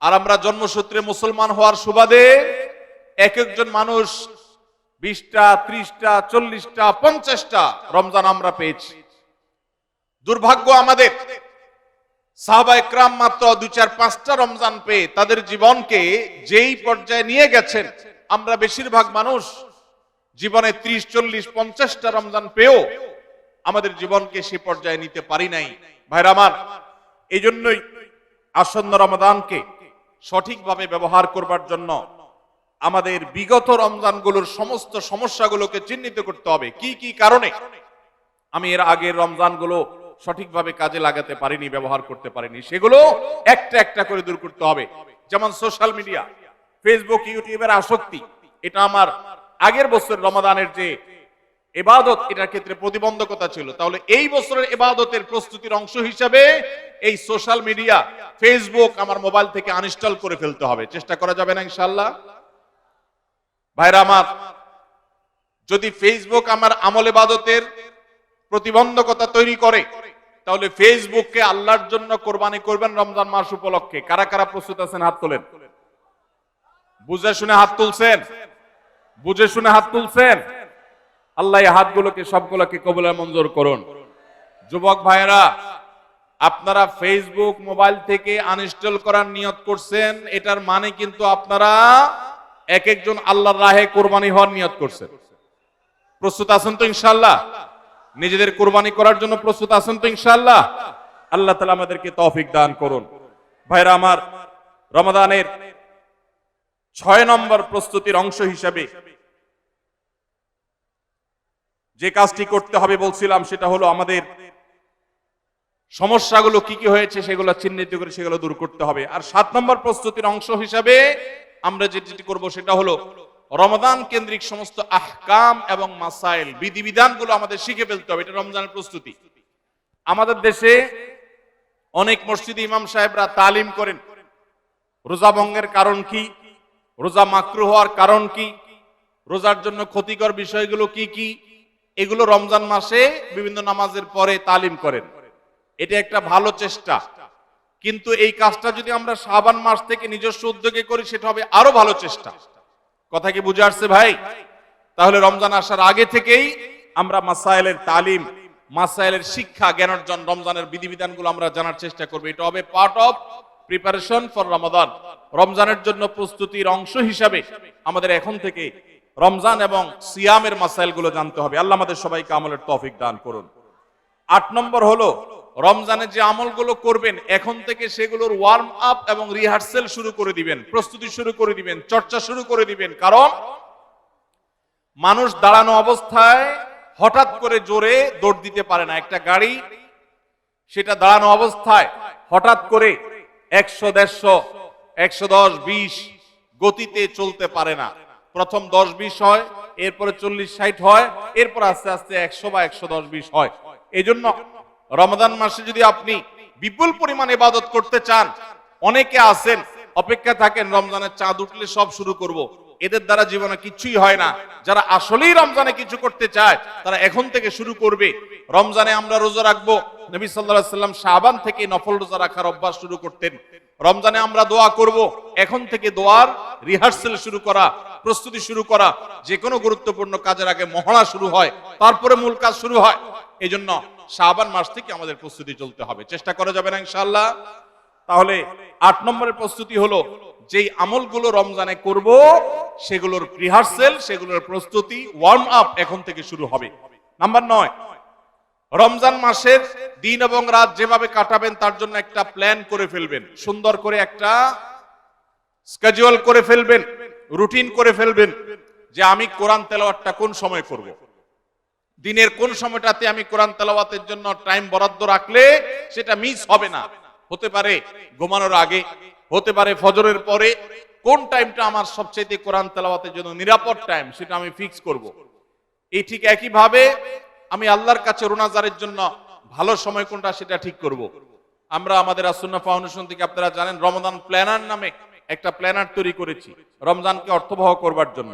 আর আমরা জন্মসূত্রে মুসলমান হওয়ার সুবাদে এক একজন মানুষ 20টা, 30টা, 40টা, 50টা রমজান আমরা পেয়েছি। দুর্ভাগ্য আমাদের, সাহাবায়ে কেরাম মাত্র 2, 4, 5টা রমজান পেয়ে তাদের জীবনকে যেই পর্যায়ে নিয়ে গেছেন, আমরা বেশিরভাগ মানুষ জীবনে 30, 40, 50টা রমজান পেয়েও আমাদের জীবনকে সে পর্যায়ে নিতে পারি নাই। ভাইরা আমার, এই জন্যই আসন্ন রমাদানকে সঠিকভাবে ব্যবহার করবার জন্য আমাদের বিগত রমজানগুলোর সমস্ত সমস্যাগুলোকে চিহ্নিত করতে হবে। কি কি কারণে আমি এর আগের রমজানগুলো সঠিকভাবে কাজে লাগাতে পারিনি, ব্যবহার করতে পারিনি, সেগুলো একটা একটা করে দূর করতে হবে। যেমন সোশ্যাল মিডিয়া, ফেসবুক, ইউটিউবের আসক্তি, এটা আমার আগের বছর রমাদানের যে ইবাদত, এটার ক্ষেত্রে প্রতিবন্ধকতা ছিল। তাহলে এই বছরের ইবাদতের প্রস্তুতির অংশ হিসেবে এই সোশ্যাল মিডিয়া, ফেসবুক আমার মোবাইল থেকে আনইনস্টল করে ফেলতে হবে। চেষ্টা করা যাবে না ইনশাআল্লাহ? ভাইরা আমার, যদি ফেসবুক আমার আমল ইবাদতের প্রতিবন্ধকতা তৈরি করে, তাহলে ফেসবুককে আল্লাহর জন্য কোরবানি করবেন রমজান মাস উপলক্ষে। কারা কারা প্রস্তুত আছেন হাত তোলেন। বুঝে শুনে হাত তুলছেন? বুঝে শুনে হাত তুলছেন? আল্লাহ এই হাতগুলোকে সবগুলোকে কবুল মঞ্জুর করুন। যুবক ভাইয়েরা, আপনারা ফেসবুক মোবাইল থেকে আনইনস্টল করার নিয়ত করছেন, এটার মানে কিন্তু আপনারা এক একজন আল্লাহর রাহে কোরবানি হওয়ার নিয়ত করছেন। প্রস্তুত আছেন তো ইনশাআল্লাহ? নিজেদের কোরবানি করার জন্য প্রস্তুত আছেন তো ইনশাআল্লাহ? আল্লাহ তাআলা আমাদেরকে তৌফিক দান করুন। ভাইরা আমার, রমাদানের 6 নম্বর প্রস্তুতির অংশ হিসেবে যে কাজটি করতে হবে বলছিলাম, সেটা হলো আমাদের সমস্যাগুলো কি কি হয়েছে সেগুলো চিহ্নিত করে সেগুলো দূর করতে হবে। আর 7 নম্বর প্রস্তুতির অংশ হিসেবে আমরা যেটি করব সেটা হলো রমাদান কেন্দ্রিক সমস্ত আহকাম এবং মাসাইল, বিধিবিধানগুলো আমাদের শিখে ফেলতে হবে। এটা রমজানের প্রস্তুতি। আমাদের দেশে অনেক মসজিদে ইমাম সাহেবরা তালিম করেন রোজা ভঙ্গের কারণ কি, রোজা মাকরুহ হওয়ার কারণ কি, রোজার জন্য ক্ষতিকর বিষয়গুলো কি কি, এগুলো রমজান মাসে বিভিন্ন নামাজের পরে তালিম করেন। এটা একটা ভালো চেষ্টা, কিন্তু এই কাজটা যদি আমরা শাবান মাস থেকে নিজস্ব উদ্যোগে করি সেটা হবে আরো ভালো চেষ্টা। কথা কি বুঝে আসছে ভাই? তাহলে রমজান আসার আগে থেকেই আমরা মাসাইলের তালিম, মাসাইলের শিক্ষা, জ্ঞান অর্জন, রমজানের বিধিবিধানগুলো আমরা জানার চেষ্টা করব। এটা হবে পার্ট অফ প্রিপারেশন ফর রমাদান। রমজানের জন্য প্রস্তুতির অংশ হিসাবে আমাদের এখন থেকে রমজান এবং সিয়ামের মাসাইলগুলো জানতে হবে। আল্লাহ আমাদের সবাইকে আমলের তৌফিক দান করুন। 8 নম্বর হলো রমজানে যে আমলগুলো করবেন এখন থেকে সেগুলোর ওয়ার্ম আপ এবং রিহার্সেল শুরু করে দিবেন, প্রস্তুতি শুরু করে দিবেন, চর্চা শুরু করে দিবেন। কারণ মানুষ দাঁড়ানো অবস্থায় হঠাৎ করে জোরে দৌড় দিতে পারে না। একটা গাড়ি সেটা দাঁড়ানো অবস্থায় হঠাৎ করে 100, 150, 110, 20 গতিতে চলতে পারে না। প্রথম 10, 20 হয়, এরপরে 40, 60 হয়, এরপর আস্তে আস্তে 100 বা 110, 20 হয়। এই জন্য রমাদান মাসে যদি আপনি বিপুল পরিমাণ ইবাদত করতে চান, অনেকে আছেন অপেক্ষা থাকেন রমজানের চাঁদ উঠলে সব শুরু করব। এদের দ্বারা জীবনে কিছুই হয় না। যারা আসলেই রমজানে কিছু করতে চায় তারা এখন থেকে শুরু করবে। রমজানে আমরা রোজা রাখবো, নবী সাল্লাল্লাহু আলাইহি সাল্লাম শাবান থেকে নফল রোজা রাখার অভ্যাস শুরু করতেন। রমজানে আমরা দোয়া করব, এখন থেকে দোয়ার রিহার্সেল শুরু করা, প্রস্তুতি শুরু করা। যে কোনো গুরুত্বপূর্ণ কাজের আগে মহড়া শুরু হয়, তারপরে মূল কাজ শুরু হয়। এই জন্য শাবান মাস থেকে আমাদের প্রস্তুতি চলতে হবে। চেষ্টা করা যাবে না ইনশাআল্লাহ? তাহলে 8 নম্বরের প্রস্তুতি হলো যেই আমলগুলো রমজানে করব সেগুলোর রিহার্সেল, সেগুলোর প্রস্তুতি, ওয়ার্ম আপ এখন থেকে শুরু হবে। নাম্বার 9, রমজান মাসের দিন এবং রাত যেভাবে কাটাবেন তার জন্য একটা প্ল্যান করে ফেলবেন। সুন্দর করে একটা স্কেডিউল করে ফেলবেন, রুটিন করে ফেলবেন যে আমি কোরআন তেলাওয়াতটা কোন সময় করব। দিনের কোন সময়টাতে আমি কোরআন তেলাওয়াতের জন্য টাইম বরাদ্দ রাখলে সেটা মিস হবে না। হতে পারে ঘুমানোর আগে, হতে পারে ফজরের পরে। কোন টাইমটা আমার সবচেয়ে কোরআন তেলাওয়াতের জন্য নিরাপদ টাইম সেটা আমি ফিক্স করব। এই ঠিক একই ভাবে আমি আল্লাহর কাছে রোনাজারের জন্য ভালো সময় কোনটা সেটা ঠিক করব। আমরা আমাদের আসুন্নাহ ফাউন্ডেশন থেকে আপনারা জানেন রমাদান প্ল্যানার নামে একটা প্ল্যানার তৈরি করেছি রমজানকে অর্থবহ করবার জন্য।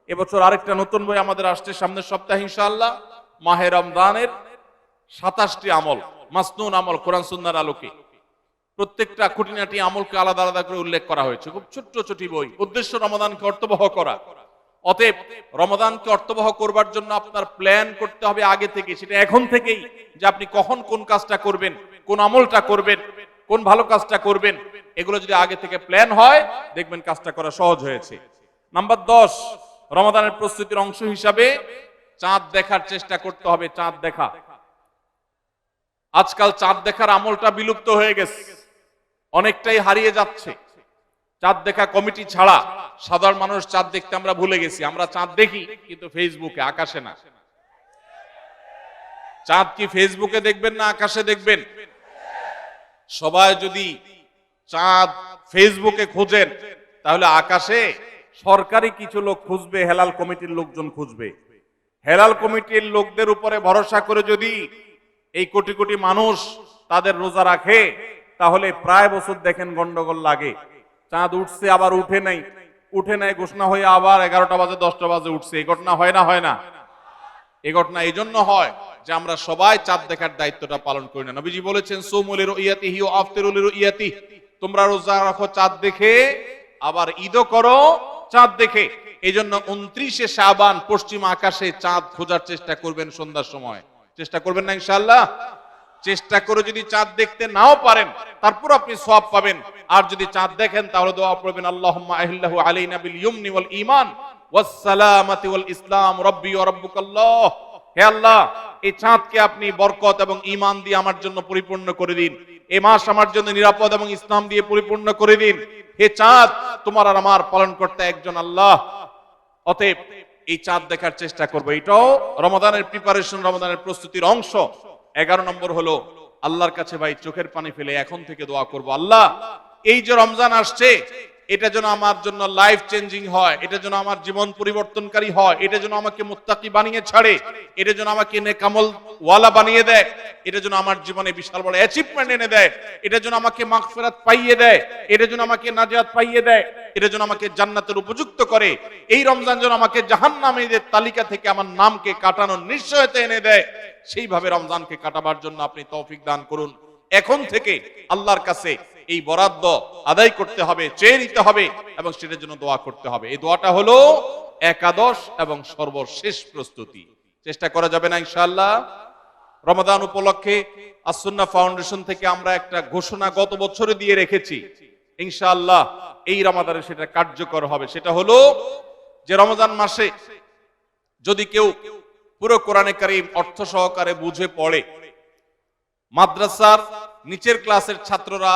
এবছর আরেকটা নতুন বই আমাদের আসছে সামনের সপ্তাহে ইনশাআল্লাহ। মাহে রমজানের 27টি আমল, মাসনুন আমল, কোরআন সুন্নাহর আলোকে প্রত্যেকটা খুঁটিনাটি আমলকে আলাদা আলাদা করে উল্লেখ করা হয়েছে। খুব ছোট্ট ছোট বই, উদ্দেশ্য রমাদানকে অর্থবহ করা। অতএব রমাদানকে অর্থবহ করবার জন্য আপনার প্ল্যান করতে হবে আগে থেকে, সেটা এখন থেকেই, যে আপনি কখন কোন কাজটা করবেন, কোন আমলটা করবেন, কোন ভালো কাজটা করবেন। এগুলো যদি আগে থেকে প্ল্যান হয় দেখবেন কাজটা করা সহজ হয়েছে। নাম্বার 10, রমাদানের প্রস্তুতির অংশ হিসাবে চাঁদ দেখার চেষ্টা করতে হবে। চাঁদ দেখা, আজকাল চাঁদ দেখার আমলটা বিলুপ্ত হয়ে গেছে। অনেকটাই হারিয়ে যাচ্ছে। চাঁদ দেখা কমিটি ছাড়া সাধারণ মানুষ চাঁদ দেখতে আমরা ভুলে গেছি। আমরা চাঁদ দেখি কিন্তু ফেসবুকে, আকাশে না। চাঁদ কি ফেসবুকে দেখবেন না আকাশে দেখবেন? সবাই যদি চাঁদ ফেসবুকে খোঁজেন তাহলে আকাশে সরকারি কিছু লোক খুঁজবে, হেলাল কমিটির লোকজন খুঁজবে। হেলাল কমিটির লোকদের উপরে ভরসা করে যদি এই কোটি কোটি মানুষ তাদের রোজা রাখে তাহলে প্রায় বছর দেখেন গন্ডগোল লাগে। চাঁদ উঠছে আবার উঠে নাই, উঠে নাই ঘোষণা হয়ে আবার 11টা বাজে 10টা বাজে উঠছে। এই ঘটনা হয় না? হয় না? এই ঘটনা এই জন্য হয় যে আমরা সবাই চাঁদ দেখার দায়িত্বটা পালন করি না। নবীজি বলেছেন সুমু লিরুইয়াতিহি ওয়া আফতিরু লিরুইয়াতিহি, তোমরা রোজা রাখো চাঁদ দেখে, আবার ঈদও করো চাঁদ দেখে। এই জন্য 29শে শাবান পশ্চিম আকাশে চাঁদ খোঁজার চেষ্টা করবেন সন্ধ্যার সময়। চেষ্টা করবেন না ইনশাআল্লাহ? চেষ্টা করে যদি চাঁদ দেখতে নাও পারেন তারপর আপনি সওয়াব পাবেন। আর যদি চাঁদ দেখেন তাহলে দোয়া পড়বেন আল্লাহুম্মা আহিল্লাহু আলাইনা বিল ইয়ুমনি ওয়াল ঈমান ওয়াস সালামাতি ওয়াল ইসলাম রাব্বি ওয়া রাব্বুকাল্লাহ। হে আল্লাহ, এই চাঁদকে আপনি বরকত এবং ঈমান দিয়ে আমার জন্য পরিপূর্ণ করে দিন। এই মাস আমার জন্য নিরাপদ এবং ইসলাম দিয়ে পরিপূর্ণ করে দিন। হে চাঁদ, তোমার আর আমার পালন করতে একজন আল্লাহ। অতএব এই চাঁদ দেখার চেষ্টা করব। এটাও রমাদানের প্রিপারেশন, রমাদানের প্রস্তুতির অংশ। 11 নম্বর হলো আল্লাহর কাছে ভাই চোখের পানি ফেলে এখন থেকে দোয়া করব, আল্লাহ এই যে রমজান আসছে এটা যেন আমার জন্য লাইফ চেঞ্জিং হয়, এটা যেন আমার জীবন পরিবর্তনকারী হয়, এটা যেন আমাকে মুত্তাকি বানিয়ে ছাড়ে, এটা যেন আমাকে নেকামল ওয়ালা বানিয়ে দেয়, এটা যেন আমার জীবনে বিশাল বড় অ্যাচিভমেন্ট এনে দেয়, এটা যেন আমাকে মাগফিরাত পাইয়ে দেয়, এটা যেন আমাকে নাজাত পাইয়ে দেয়, এটা যেন আমাকে জান্নাতের উপযুক্ত করে। এই রমজান যেন আমাকে জাহান্নামীদের তালিকা থেকে আমার নামকে কাটানোর নিশ্চয়তা এনে দেয়। সেইভাবে রমজানকে কাটাবার জন্য আপনি তৌফিক দান করুন। এখন থেকে আল্লাহর কাছে এই বরাদ্দ আদায় করতে হবে, চেয়ে নিতে হবে এবং সেটার জন্য দোয়া করতে হবে। এই দোয়াটা হলো একাদশ এবং সর্বশেষ প্রস্তুতি। চেষ্টা করা যাবে না ইনশাআল্লাহ? রমাদান উপলক্ষে আস-সুন্নাহ ফাউন্ডেশন থেকে আমরা একটা ঘোষণা গত বছরে দিয়ে রেখেছি, ইনশাআল্লাহ এই রমাদানে সেটা কার্যকর হবে। সেটা হলো যে রমজান মাসে যদি কেউ পুরো কোরআনে কারীম অর্থ সহকারে বুঝে পড়ে, মাদ্রাসার নিচের ক্লাসের ছাত্ররা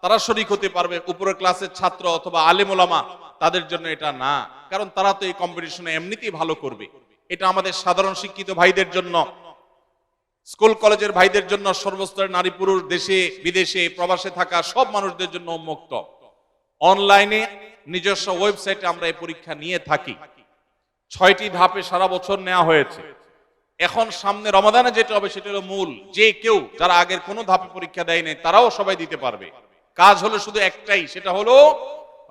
তারা শরীক হতে পারবে, উপরের ক্লাসের ছাত্র অথবা আলেম ওলামা তাদের জন্য এটা না, কারণ তারা তো এই কম্পিটিশনে এমনিতেই ভালো করবে। এটা আমাদের সাধারণ শিক্ষিত ভাইদের জন্য, স্কুল কলেজের ভাইদের জন্য, সর্বস্তরের নারী পুরুষ, দেশে বিদেশে প্রবাসে থাকা সব মানুষদের জন্য উন্মুক্ত। অনলাইনে নিজস্ব ওয়েবসাইটে আমরা এই পরীক্ষা নিয়ে থাকি। 6টি ধাপে সারা বছর নেওয়া হয়েছে। এখন সামনে রমাদানে যেটা হবে সেটা হলো মূল। যে কেউ যারা আগের কোনো ধাপে পরীক্ষা দেয় নাই তারাও সবাই দিতে পারবে। কাজ হলো শুধু একটাই, সেটা হলো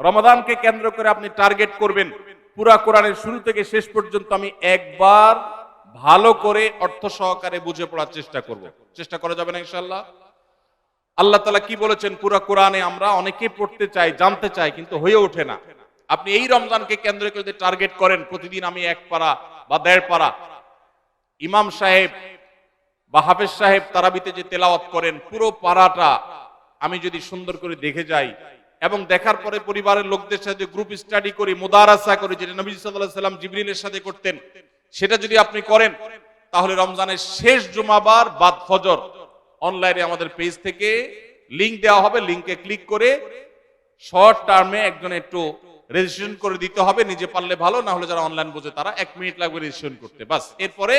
রমাদানকে কেন্দ্র করে আপনি টার্গেট করবেন পুরা কোরআনের শুরু থেকে শেষ পর্যন্ত আমি একবার ভালো করে অর্থ সহকারে বুঝে পড়ার চেষ্টা করব। চেষ্টা করা যাবে না ইনশাআল্লাহ? আল্লাহ তাআলা কি বলেছেন পুরা কোরআনে আমরা অনেকেই পড়তে চাই, জানতে চাই, কিন্তু হয়ে ওঠে না। আপনি এই রমজানকে কেন্দ্র করে টার্গেট করেন প্রতিদিন আমি 1 পারা বা 1.5 পারা, ইমাম সাহেব বা হাফেজ সাহেব তারাবিতে যে তেলাওয়াত করেন পুরো পারাটা আমি যদি সুন্দর করে দেখে যাই এবং দেখার পরে পরিবারের লোকদের সাথে গ্রুপ স্টাডি করি, মুদারাসা করি, যেটা নবী সাল্লাল্লাহু আলাইহি সাল্লাম জিবরিলের সাথে করতেন, সেটা যদি আপনি করেন তাহলে রমজানের শেষ জুমাবার বাদ ফজর অনলাইনে আমাদের পেজ থেকে লিংক দেওয়া হবে। লিংকে ক্লিক করে শর্ট টার্মে একজন একটু রেজিস্ট্রেশন করে দিতে হবে, নিজে পারলে ভালো, না হলে যারা অনলাইন বোঝে তারা 1 মিনিট লাগবে রেজিস্ট্রেশন করতে, বাস। এরপরে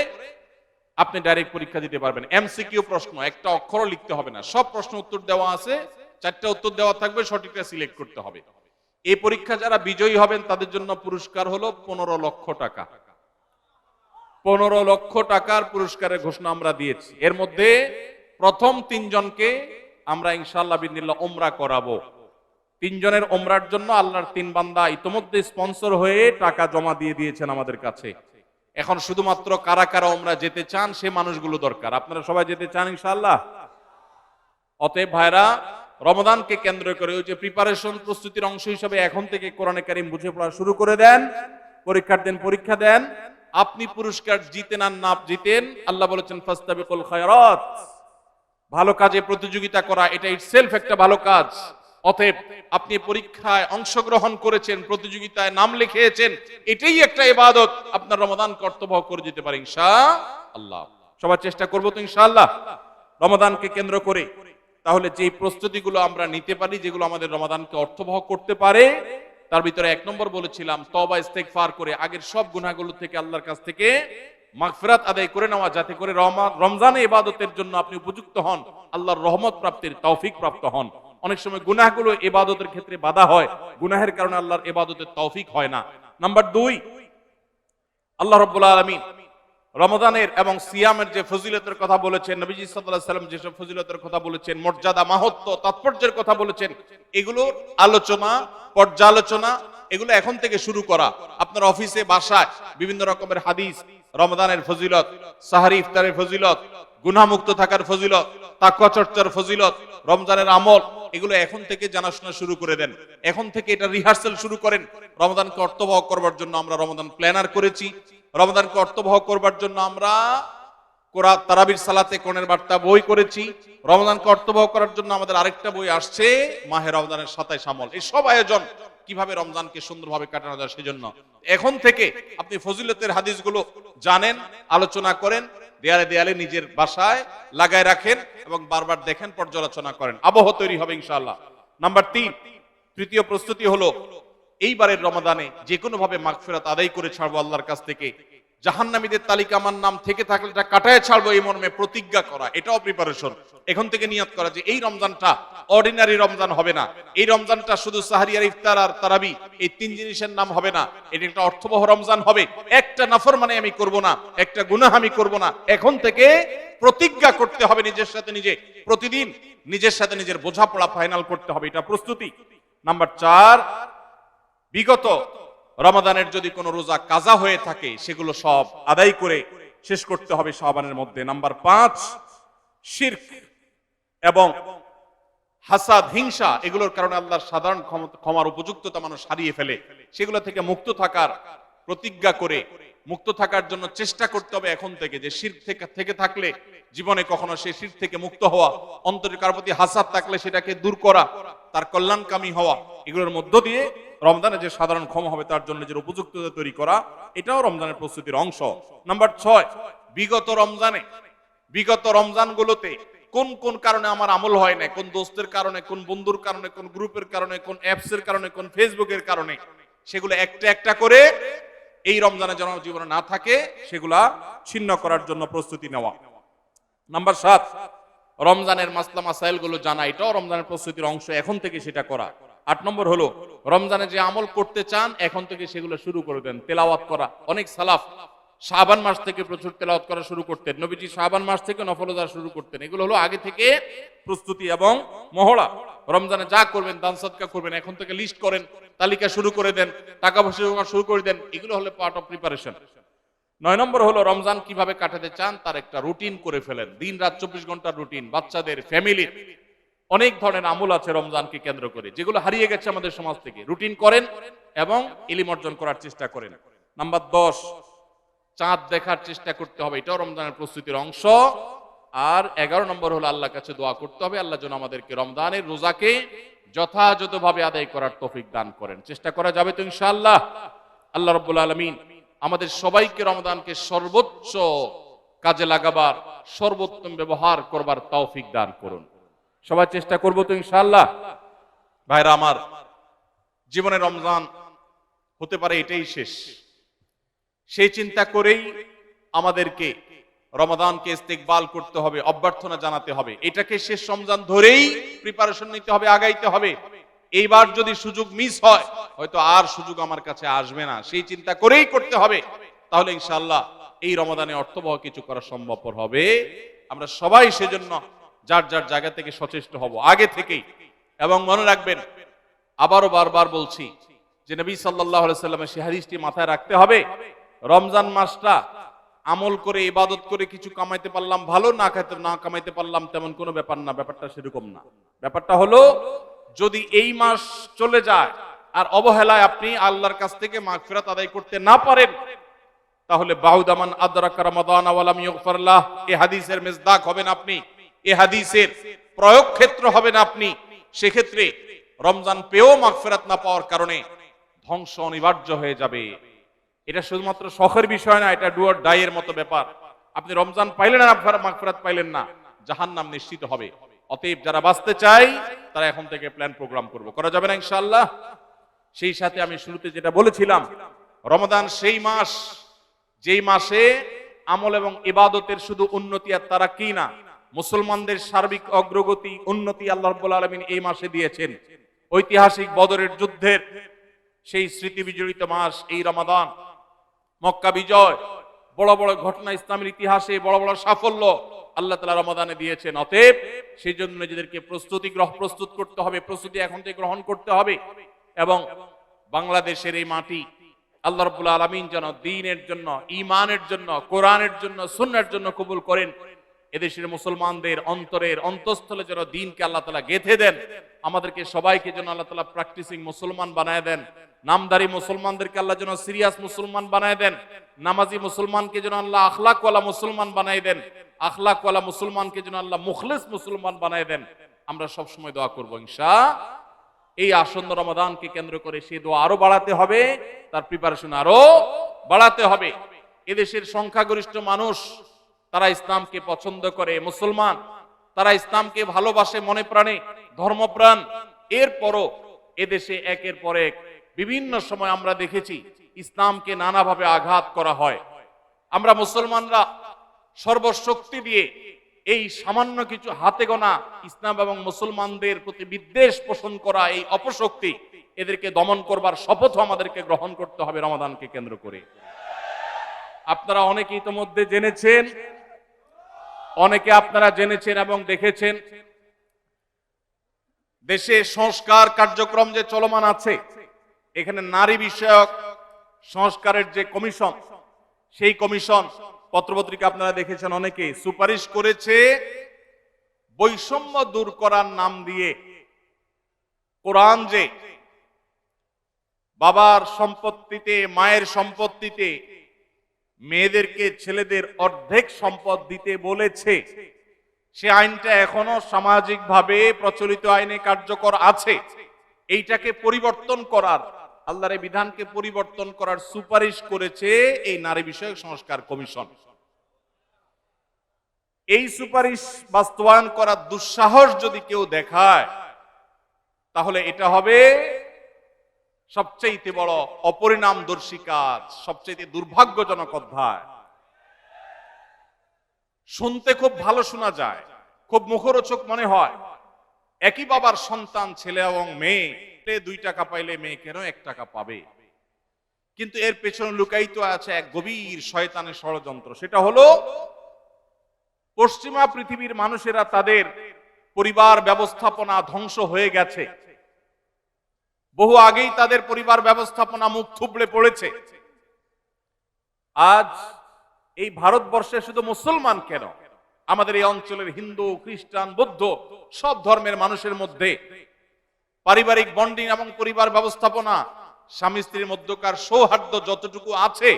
আপনি ডাইরেক্ট পরীক্ষা দিতে পারবেন। এমসিকিউ প্রশ্ন, একটা অক্ষরও লিখতে হবে না, সব প্রশ্ন উত্তর দেওয়া আছে, 4টা উত্তর দেওয়া থাকবে, সঠিকটা সিলেক্ট করতে হবে। এই পরীক্ষা যারা বিজয়ী হবেন তাদের জন্য পুরস্কার হলো 15 লক্ষ টাকা। 15 লক্ষ টাকার পুরস্কারের ঘোষণা আমরা দিয়েছি। এর মধ্যে প্রথম 3 জনকে আমরা ইনশাআল্লাহ বিদিনিল্লাহ উমরা করাবো। 3 জনের উমরার জন্য আল্লাহর 3 বান্দা ইতোমধ্যে স্পন্সর হয়ে টাকা জমা দিয়ে দিয়েছেন আমাদের কাছে। এখন শুধুমাত্র কারা কারা উমরা যেতে চান সে মানুষগুলো দরকার। আপনারা সবাই যেতে চান ইনশাআল্লাহ? অতএব ভাইরা, রমাদানকে কেন্দ্র করে ওই যে প্রিপারেশন, প্রস্তুতির অংশ হিসেবে এখন থেকে কোরআনে কারীম বুঝে পড়া শুরু করে দেন। পরীক্ষার দিন পরীক্ষা দেন। আপনি পুরস্কার জিতেন আর না জিতেন, আল্লাহ বলেছেন ফাস্তাবিকুল খায়রাত, ভালো কাজে প্রতিযোগিতা করা এটা ইটসেলফ একটা ভালো কাজ। অতএব আপনি পরীক্ষায় অংশগ্রহণ করেছেন, প্রতিযোগিতায় নাম লিখিয়েছেন, এটাই একটা ইবাদত। আপনার রমাদান কর্তব্য করে যেতে পারে ইনশাআল্লাহ। সবাই চেষ্টা করব তো ইনশাআল্লাহ রমাদানকে কেন্দ্র করে তাহলে যে প্রস্তুতিগুলো আমরা নিতে পারি, যেগুলো আমাদের রমাদানকে অর্থবহ করতে পারে, তার ভিতরে 1 নম্বর বলেছিলাম তওবা ইস্তেগফার করে আগের সব গুনাহগুলো থেকে আল্লাহর কাছ থেকে মাগফিরাত আদায় করে নেওয়া, যাতে করে রমজানে ইবাদতের জন্য আপনি উপযুক্ত হন, আল্লাহর রহমত প্রাপ্তির তৌফিক প্রাপ্ত হন। অনেক সময় গুনাহগুলো ইবাদতের ক্ষেত্রে বাধা হয়, গুনাহের কারণে আল্লাহর ইবাদতের তৌফিক হয় না। নাম্বার 2, আল্লাহ রাব্বুল আলামিন রমাদানের এবং সিয়ামের যে ফজিলতের কথা বলেছেন, নবীজি সাল্লাল্লাহু আলাইহি ওয়াসাল্লাম যেসব ফজিলতের কথা বলেছেন, মর্যাদা, মাহাত্ম্য, তাৎপর্যের কথা বলেছেন, এগুলোর আলোচনা, পর্যালোচনা, এগুলো এখন থেকে শুরু করা। আপনার অফিসে, বাসায় বিভিন্ন রকমের হাদিস, রমাদানের ফজিলত, সাহারি ইফতারের ফজিলত, গুনাহমুক্ত থাকার ফজিলত, তাকওয়া চর্চার ফজিলত, রমজানের আমল, এগুলো এখন থেকে জানাশোনা শুরু করে দেন। এখন থেকে এটা রিহার্সাল শুরু করেন। রমাদানকে অর্থবহ করবার জন্য আমরা রমাদান প্ল্যানার করেছি। রমাদানকে অর্থবহ করবার জন্য আমরা তারাবির সালাতে কোণের বার্তা বই করেছি। রমাদানকে অর্থবহ করার জন্য আমাদের আরেকটা বই আসছে, মাহে রমজানের 27 আমল। এই সব আয়োজন কিভাবে রমজানকে সুন্দরভাবে কাটানো যায়, সেজন্য এখন থেকে আপনি ফজিলতের হাদিসগুলো জানেন, আলোচনা করেন, দেয়ালে দেয়ালে নিজের বাসায় লাগায় রাখেন এবং বারবার দেখেন, পর্যালোচনা করেন, আবহ তৈরি হবে ইনশাআল্লাহ। নাম্বার 3, তৃতীয় প্রস্তুতি হলো এইবারের রমাদানে যে কোনো ভাবে মাগফিরাত আদায় করে ছাড়বো আল্লাহর কাছ থেকে। জাহান্নামীদের তালিকা আমার নাম থেকে থাকলে এটা কাটায় ছাড়বো, এই মর্মে প্রতিজ্ঞা করা, এটাও প্রিপারেশন। এখন থেকে নিয়ত করা যে এই রমজানটা অর্ডিনারি রমজান হবে না, এই রমজানটা শুধু সাহারি আর ইফতার আর তারাবি এই 3 জিনিসের নাম হবে না, এটা একটা অর্থবহ রমজান হবে। একটা নাফরমানি আমি করব না, একটা গুনাহ আমি করব না। এখন থেকে প্রতিজ্ঞা করতে হবে নিজের সাথে নিজে, প্রতিদিন নিজের সাথে নিজের বোঝাপড়া ফাইনাল করতে হবে, এটা প্রস্তুতি। নাম্বার 4, বিগত রমাদানের যদি কোনো রোজা কাজা হয়ে থাকে সেগুলো সব আদায় করে শেষ করতে হবে শাবানের মধ্যে। নাম্বার 5, শিরক এবং হাসাদ, হিংসা, এগুলোর কারণে আল্লাহর সাধারণ ক্ষমার উপযুক্ততা মানুষ হারিয়ে ফেলে, সেগুলো থেকে মুক্ত থাকার প্রতিজ্ঞা করে মুক্ত থাকার জন্য চেষ্টা করতে হবে এখন থেকে, যে শিরক থেকে থাকলে জীবনে কখনো সেই শিরক থেকে মুক্ত হওয়া, অন্তরের কারো প্রতি হাসাদ থাকলে সেটাকে দূর করা, তার কল্যাণকামী হওয়া, এগুলোর মধ্য দিয়ে রমজানে যে সাধারণ ক্ষমা হবে তার জন্য যে উপযুক্ততা তৈরি করা, এটাও রমজানের প্রস্তুতির অংশ। নাম্বার 6, বিগত রমজানগুলোতে কোন কোন কারণে আমার আমল হয় না, কোন দোস্তের কারণে, কোন বন্ধুর কারণে, কোন গ্রুপের কারণে, কোন অ্যাপসের কারণে, কোন ফেসবুকের কারণে, সেগুলো একটা একটা করে এই রমজানে যেন জীবনে না থাকে সেগুলা ছিন্ন করার জন্য প্রস্তুতি নেওয়া। নাম্বার 7, রমজানের মাসলা মাসাইল গুলো জানা, এটাও রমজানের প্রস্তুতির অংশ, এখন থেকে সেটা করা। 8 নম্বর হলো রমজানে যে আমল করতে চান এখন থেকে সেগুলো শুরু করে দেন, তেলাওয়াত করা। অনেক সালাফ শাবান মাস থেকে প্রচুর তেলাওয়াত করা শুরু করতেন, নবীজি শাবান মাস থেকে নফল রোজা শুরু করতেন। এগুলো হলো আগে থেকে প্রস্তুতি এবং মহড়া। রমজানে যা করবেন, দান সদকা করবেন, এখন থেকে লিস্ট করেন, তালিকা শুরু করে দেন, টাকা পয়সা শুরু করে দেন, এগুলো হলো পার্ট অফ প্রিপারেশন। 9 নম্বর হলো রমজান কিভাবে কাটাতে চান তার একটা রুটিন করে ফেলেন, দিন রাত 24 ঘন্টার রুটিন। বাচ্চাদের, ফ্যামিলির অনেক ধরনের আমল আছে রমজানকে কেন্দ্র করে, যেগুলো হারিয়ে গেছে আমাদের সমাজ থেকে। রুটিন করেন এবং ইলম অর্জন করার চেষ্টা করেন। নাম্বার 10, চাঁদ দেখার চেষ্টা করতে হবে, এটাও রমজানের প্রস্তুতির অংশ। আর 11 নম্বর হলো আল্লাহর কাছে দোয়া করতে হবে, আল্লাহ যেন আমাদেরকে রমজানের রোজাকে যথাযথভাবে আদায় করার তৌফিক দান করেন। চেষ্টা করা যাবে তো ইনশাআল্লাহ। আল্লাহ রাব্বুল আলামিন আমাদের সবাইকে রমজানকে সর্বোচ্চ কাজে লাগাবার, সর্বোত্তম ব্যবহার করবার তৌফিক দান করুন। সবাই চেষ্টা করবো তো ইনশাআল্লাহ। ভাইরা আমার, জীবনে রমজান হতে পারে এটাই শেষ, সেই চিন্তা করেই আমাদেরকে রমাদানকে ইস্তেকবাল করতে হবে, অভ্যর্থনা জানাতে হবে। এটাকে শেষ রমজান ধরেই প্রিপারেশন নিতে হবে, আগাইতে হবে। এইবার যদি সুযোগ মিস হয়, হয়তো আর সুযোগ আমার কাছে আসবে না, সেই চিন্তা করেই করতে হবে। তাহলে ইনশাআল্লাহ এই রমাদানে অর্থবহ কিছু করা সম্ভবপর হবে। আমরা সবাই সেজন্য যার যার জায়গা থেকে সচেষ্ট হব আগে থেকেই। এবং মনে রাখবেন, আবারও বারবার বলছি যে নবী সাল্লাল্লাহু আলাইহি ওয়াসাল্লামের সেই হাদিসটি মাথায় রাখতে হবে, রমজান মাসটা আমল করে, ইবাদত করে কিছু কামাইতে পারলাম ভালো, না কামাইতে পারলাম তেমন কোনো ব্যাপার না। ব্যাপারটা সেরকম না। ব্যাপারটা হলো, যদি এই মাস চলে যায় আর অবহেলায় আপনি আল্লাহর কাছ থেকে মাগফিরাত আদায় করতে না পারেন, তাহলে বাউদামান আদরাকা রমাদান ওয়া লাম ইগফার লাহ, এই হাদিসের মেজদাক হবেন আপনি, এই হাদিসের প্রয়োগ ক্ষেত্র হবেন আপনি। সেক্ষেত্রে রমজান পেয়েও মাগফিরাত না পাওয়ার কারণে ধ্বংস অনিবার্য হয়ে যাবে। এটা শুধুমাত্র শখের বিষয় না, এটা ডু অর ডাই এর মতো ব্যাপার। আপনি রমজান পাইলেন না, মাগফিরাত পাইলেন না, জাহান্নাম নিশ্চিত হবে। অতএব যারা বাঁচতে চাই তারা এখন থেকে প্ল্যান প্রোগ্রাম করব, করা যাবে না ইনশাআল্লাহ? সেই সাথে আমি শুরুতে যেটা বলেছিলাম, রমাদান সেই মাস যেই মাসে আমল এবং ইবাদতের শুধু উন্নতি আর তারাক্কি না, মুসলমানদের সার্বিক অগ্রগতি উন্নতি আল্লাহ রাব্বুল আলামিন এই মাসে দিয়েছেন। ঐতিহাসিক বদরের যুদ্ধের সেই স্মৃতি বিজড়িত মাস এই রমাদান, মক্কা বিজয়, বড় বড় ঘটনা ইসলামের ইতিহাসে, বড় বড় সাফল্য আল্লাহ তাআলা রমাদানে দিয়েছেন। অতএব সেই জন্য নিজেদেরকে প্রস্তুত করতে হবে, প্রস্তুতি এখন থেকে গ্রহণ করতে হবে। এবং বাংলাদেশের এই মাটি আল্লাহ রাব্বুল আলামিন যেন দ্বীনের জন্য, ঈমানের জন্য, কোরআনের জন্য, সুন্নাহর জন্য কবুল করেন। এদেশের মুসলমানদের অন্তরের অন্তঃস্থলে যেন দ্বীনকে আল্লাহ তাআলা গেঁথে দেন। আমাদেরকে সবাইকে যেন আল্লাহ তাআলা প্র্যাকটিসিং মুসলমান বানায় দেন। নামদারি মুসলমানদেরকে আল্লাহ যেন সিরিয়াস মুসলমান বানায় দেন। নামাজি মুসলমানকে যেন আল্লাহ আখলাকওয়ালা মুসলমান বানায় দেন। আখলাকওয়ালা মুসলমানকে যেন আল্লাহ মুখলিস মুসলমান বানায় দেন। আমরা সব সময় দোয়া করব ইনশাআল্লাহ। এই আসন্ন রমাদানকে কেন্দ্র করে সেই দোয়া আরো বাড়াতে হবে, তার প্রিপারেশন আরো বাড়াতে হবে। এদেশের সংখ্যাগরিষ্ঠ মানুষ তারা ইসলামকে পছন্দ করে, মুসলমান তারা ইসলামকে ভালোবাসে মনে প্রাণে, ধর্মপ্রাণ। এরপরও এদেশে একের পর এক বিভিন্ন সময় আমরা দেখেছি ইসলামকে নানাভাবে আঘাত করা হয়। আমরা মুসলমানরা সর্বশক্তি দিয়ে এই সামান্য কিছু হাতে গোনা ইসলাম এবং মুসলমানদের প্রতি বিদ্বেষ পোষণ করা এই অপশক্তি, এদেরকে দমন করবার শপথ আমাদেরকে গ্রহণ করতে হবে রমাদানকে কেন্দ্র করে। আপনারা অনেকে ইতোমধ্যে জেনেছেন, অনেকে আপনারা জেনেছেন এবং দেখেছেন, দেশে সংস্কার কার্যক্রম যে চলমান আছে, এখানে নারী বিষয়ক সংস্কারের যে কমিশন, সেই কমিশন পত্রপত্রিকা আপনারা দেখেছেন, অনেকে সুপারিশ করেছে বৈষম্য দূর করার নাম দিয়ে কোরআন যে বাবার সম্পত্তিতে, মায়ের সম্পত্তিতে মেয়েদেরকে ছেলেদের অর্ধেক সম্পদ দিতে বলেছে, সে আইনটা এখনো সামাজিকভাবে প্রচলিত আইনে কার্যকর আছে। এইটাকে পরিবর্তন করার, আল্লাহর বিধানকে পরিবর্তন করার সুপারিশ করেছে এই নারী বিষয়ক সংস্কার কমিশন। এই সুপারিশ বাস্তবায়ন করার দুঃসাহস যদি কেউ দেখায়, তাহলে এটা হবে সবচেয়ে বড় অপরিণামদর্শী কাজ, সবচেয়ে দুর্ভাগ্যজনক অধ্যায়। শুনতে খুব ভালো শোনা যায়, খুব মুখরোচক মনে হয়। একই বাবার সন্তান ছেলে এবং মেয়ে, 2 টাকা পাইলে মেয়ে কেন 1 টাকা পাবে? কিন্তু এর পেছনে লুকায়িত আছে এক গভীর শয়তানের ষড়যন্ত্র। সেটা হলো পশ্চিমা পৃথিবীর মানুষেরা তাদের পরিবার ব্যবস্থাপনা ধ্বংস হয়ে গেছে, বহু আগেই তাদের পরিবার ব্যবস্থাপনা মুখ থুবড়ে পড়েছে। আজ এই ভারতবর্ষে শুধু মুসলমান কেন, আমাদের এই অঞ্চলের হিন্দু, খ্রিস্টান, বৌদ্ধ সব ধর্মের মানুষের মধ্যে পারিবারিক বন্ডিং এবং পরিবার ব্যবস্থাপনা, স্বামী স্ত্রীর মধ্যকার সৌহার্দ্য যতটুকু আছে,